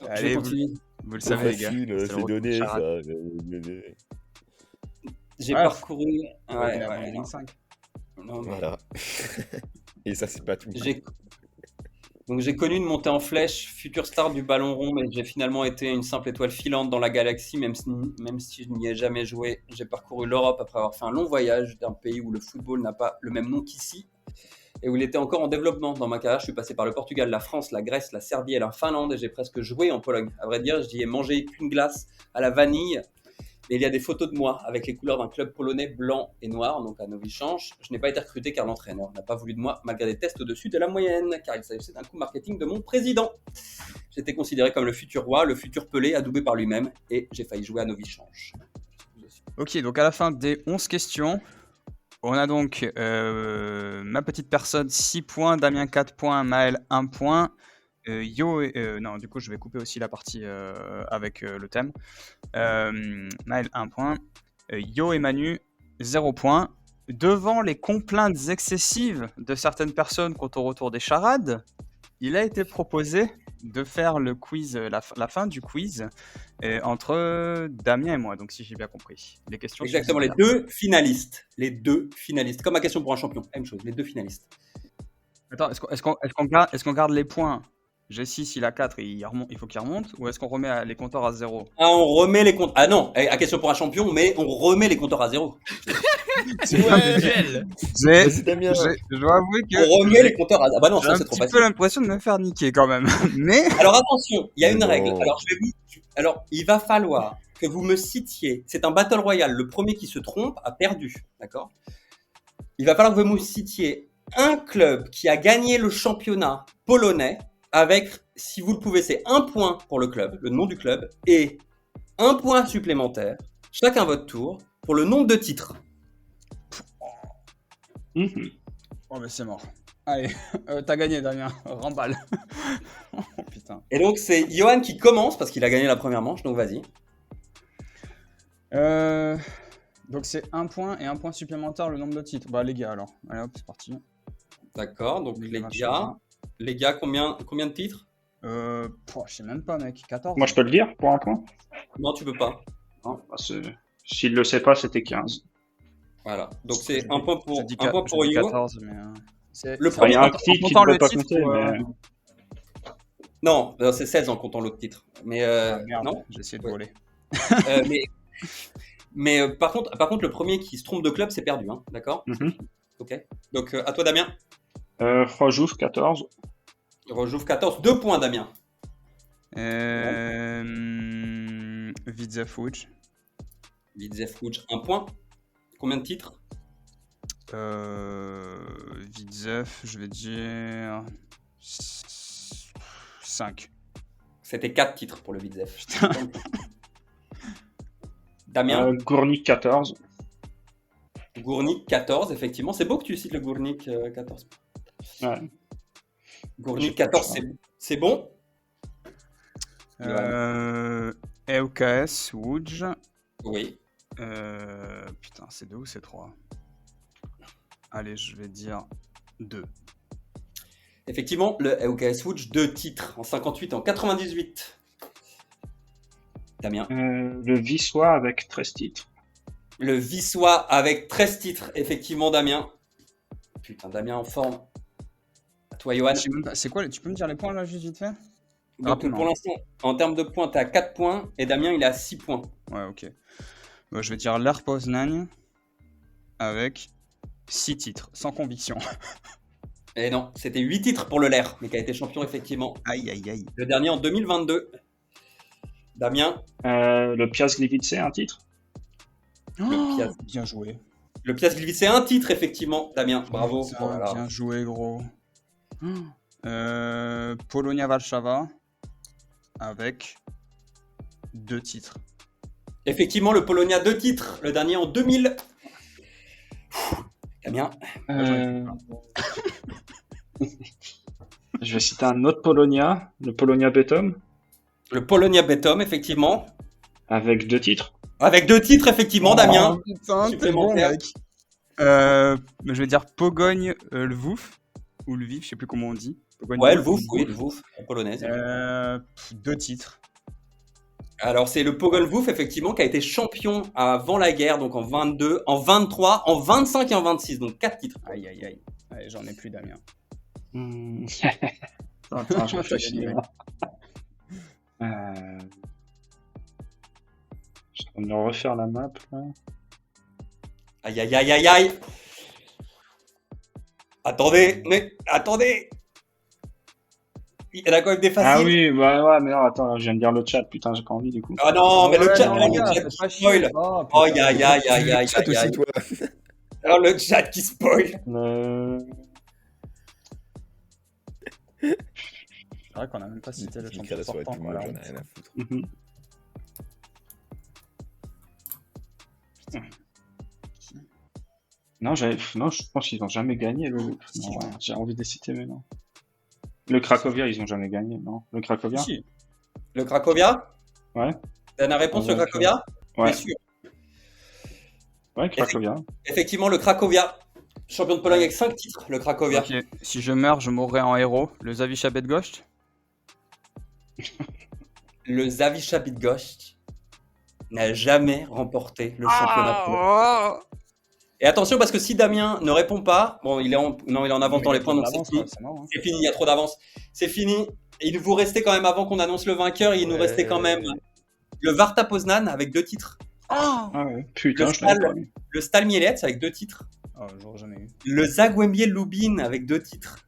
Allez, Je vous, continue. vous le C'est savez, les gars. facile, C'est le c'est retour donné, charade. ça. c'est donné. J'ai Ah, parcouru... On Ouais, est à ouais, non. 25. Non, Voilà. Et ça, c'est pas tout. Donc j'ai connu une montée en flèche, future star du ballon rond, mais j'ai finalement été une simple étoile filante dans la galaxie, même si je n'y ai jamais joué. J'ai parcouru l'Europe après avoir fait un long voyage d'un pays où le football n'a pas le même nom qu'ici. et où il était encore en développement. Dans ma carrière, je suis passé par le Portugal, la France, la Grèce, la Serbie et la Finlande, et j'ai presque joué en Pologne. À vrai dire, j'y ai mangé qu'une glace à la vanille. Et il y a des photos de moi avec les couleurs d'un club polonais blanc et noir, donc à Novi Change. Je n'ai pas été recruté car l'entraîneur n'a pas voulu de moi, malgré des tests au-dessus de la moyenne, car il s'agissait d'un coup marketing de mon président. J'étais considéré comme le futur roi, le futur Pelé, adoubé par lui-même, et j'ai failli jouer à Novi Change. Ok, donc à la fin des 11 questions, on a donc ma petite personne 6 points, Damien 4 points, Maël 1 point. Non, du coup, je vais couper aussi la partie avec le thème. Maël 1 point. Yo et Manu 0 point. Devant les complaintes excessives de certaines personnes quant au retour des charades, il a été proposé de faire le quiz, la fin du quiz entre Damien et moi, donc si j'ai bien compris. Les questions Exactement, les deux finalistes. Les deux finalistes. Comme ma question pour un champion, même chose, les deux finalistes. Attends, est-ce qu'on garde les points? J'ai 6, il a 4, il faut qu'il remonte, ou est-ce qu'on remet les compteurs à 0? Ah, on remet les compteurs. Ah non, à question pour un champion, mais on remet les compteurs à 0. C'est dois avouer que on remet les compteurs à 0. Ah bah non, ça c'est trop j'ai un facile. petit peu l'impression de me faire niquer quand même. Mais Alors attention, il y a une Non. règle. Alors, il va falloir que vous me citiez. C'est un battle royale. Le premier qui se trompe a perdu. D'accord? Il va falloir que vous me citiez un club qui a gagné le championnat polonais avec, si vous le pouvez, c'est 1 point pour le club, le nom du club, et 1 point supplémentaire, chacun votre tour, pour le nombre de titres. oh mais c'est mort. Allez, t'as gagné Damien, remballe. Oh putain. Et donc c'est Johan qui commence parce qu'il a gagné la première manche, donc vas-y. Donc c'est 1 point et 1 point supplémentaire le nombre de titres. Bah les gars alors, allez hop c'est parti. D'accord, donc les gars, combien de titres? Je sais même pas mec, 14. Moi, je peux le dire pour un point? Non, tu peux pas. Non, s'il le sait pas, c'était 15. Voilà, donc c'est un point pour Yo. 14, mais le Enfin, il y premier. a un titre qui ne peut pas compter, mais... Non, c'est 16 en comptant l'autre titre. Mais merde, non. j'ai essayé de voler. Mais par contre, le premier qui se trompe de club, c'est perdu, hein, d'accord? Ok. Donc à toi, Damien. Rejouf 14. Rejouf 14, 2 points, Damien. Widzew Łódź. Widzew Łódź, 1 point. Combien de titres? Widzew, je vais dire 5. C'était 4 titres pour le Widzew. Damien. Gournik 14. Gournik 14, effectivement. C'est beau que tu cites le Gournik 14. Ouais. Gournik 14, c'est bon. ŁKS Łódź. Oui. Putain, c'est 2 ou c'est 3? Allez, je vais dire 2. Effectivement, le ŁKS Łódź, 2 titres en 58 et en 98. Damien. Le Wisła avec 13 titres. Le Wisła avec 13 titres, effectivement, Damien. Putain, Damien en forme. À toi, Johan. C'est quoi? Tu peux me dire les points là, juste vite fait? Donc, pour l'instant, en termes de points, tu à 4 points et Damien, il est à 6 points. Ouais, ok. Bon, je vais dire Lech Poznań avec 6 titres, sans conviction. Et non, c'était 8 titres pour le Lech, mais qui a été champion, effectivement. Aïe, aïe, aïe. Le dernier en 2022. Damien. Le Piast Gliwice, un titre. Bien joué. Le Piast Gliwice, un titre, effectivement. Damien, bravo. Ça, voilà. Bien joué, gros. Polonia Warszawa avec 2 titres. Effectivement, le Polonia, 2 titres. Le dernier en 2000. Damien. Je vais citer un autre Polonia, le Polonia Betom, Le Polonia Betom, effectivement. avec 2 titres. Avec 2 titres, effectivement, Damien. Putain, t'es bon, Supplémentaire. mec. Je vais dire Pogoń Lwów ou Lviv, je sais plus comment on dit. Pogoń Ouais, Lwów. Lwów, en polonaise. 2 titres. Alors, c'est le Pogoń Lwów, effectivement, qui a été champion avant la guerre, donc en 22, en 23, en 25 et en 26, donc 4 titres. Aïe, aïe, aïe. Allez, j'en ai plus, Damien. Attends, je réfléchis. Je suis en train de me refaire la map, là. Aïe, aïe, aïe, aïe, aïe. Attendez, mais attendez! Il y en a quand même des Ah faciles. oui, bah ouais, mais non, attends, je viens de lire le chat, putain, j'ai pas envie du coup. Ah non, mais le Ouais, chat, non, oh, les le gars, chat faites qui pas chier. spoil. Oh, Oh, putain. ya, ya, ya, ya, Chat ya, aussi, ya. toi. Alors, le chat qui spoil. C'est vrai qu'on a même pas cité le Je champion niquerai la soirée de sortant. tout le quoi, monde, la j'en ai honte. rien à foutre. Mhm. Non, non, je pense qu'ils ont jamais gagné le. Non, ouais, j'ai envie de les citer, mais non. Le Cracovia, ils ont jamais gagné, non. Le Cracovia? Si. Le Cracovia? Ouais. Dernière réponse, le Ouais, Cracovia? Ouais, Bien sûr. ouais, Cracovia. Effectivement, le Cracovia. Champion de Pologne avec 5 titres, le Cracovia. Ok, si je meurs, je mourrai en héros. Le Zawisza Bydgoszcz. Le Zawisza Bydgoszcz n'a jamais remporté le championnat polonais. Et attention, parce que si Damien ne répond pas, bon, il est en avance dans les points, donc c'est fini. C'est fini, il y a trop d'avance. C'est fini. Et il vous restait quand même, avant qu'on annonce le vainqueur, il nous restait quand même le Warta Poznan avec 2 titres. Ah ouais, putain, Le je l'avais pas. Stal, le Stal Mielec avec 2 titres. Oh, j'aurais jamais eu. Le Zagłębie Lubin avec 2 titres.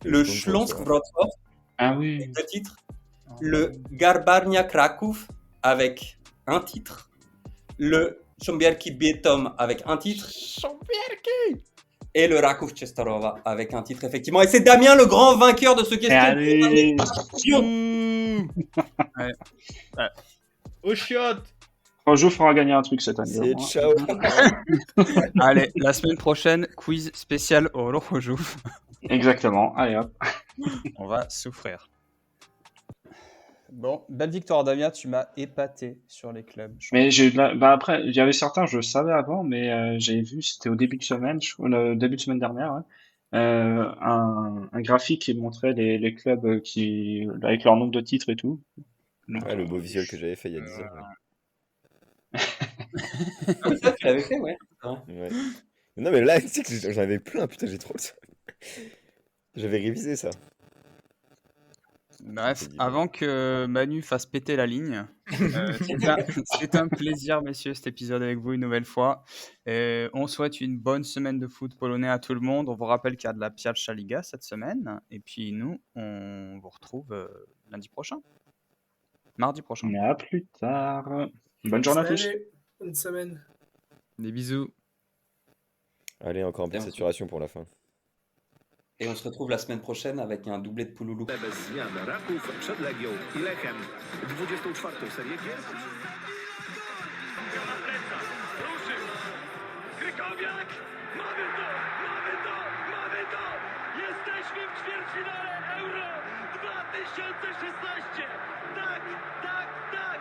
Le Śląsk Śląsk Wrocław Ah oui. avec 2 titres. Le Garbarnia Kraków avec 1 titre. Le Chombiarki Bietom avec 1 titre. Et le Raków Częstochowa avec 1 titre, effectivement. Et c'est Damien le grand vainqueur de ce question. Allez. Au chiotte. Rojo fera gagner un truc cette année. C'est au moins. ciao. Allez, la semaine prochaine, quiz spécial au Rojo. Exactement. Allez hop. On va souffrir. Bon, belle victoire Damien, tu m'as épaté sur les clubs. Mais bah après, il y avait certains, je le savais avant, mais j'ai vu, c'était au début de semaine, le début de semaine dernière, ouais, un graphique qui montrait les clubs avec leur nombre de titres et tout. Ouais, le beau visuel que j'avais fait il y a 10 ans. Ah oui, ça, tu l'avais fait, ouais. Ouais. Non, mais là, tu sais que j'en avais plein, putain, j'ai trop le seum. J'avais révisé ça. Bref, avant que Manu fasse péter la ligne, c'était un plaisir, messieurs, cet épisode avec vous une nouvelle fois. On souhaite une bonne semaine de foot polonais à tout le monde. On vous rappelle qu'il y a de la Pierwsza Liga cette semaine. Et puis nous, on vous retrouve lundi prochain. Mardi prochain. Mais à plus tard. Bonne journée à tous. Salut, bonne semaine. Des bisous. Allez, encore un peu de saturation pour la fin. Et on se retrouve la semaine prochaine avec un doublé de Pouloulou. Bez zmian Raków przed Legią i Lechem. 24. serię gier. Na plecach, ruszył. Krykowiak! Mamy to! Mamy to! Mamy to! Jesteśmy w ćwierćfinale Euro 2016! Tak, tak, tak!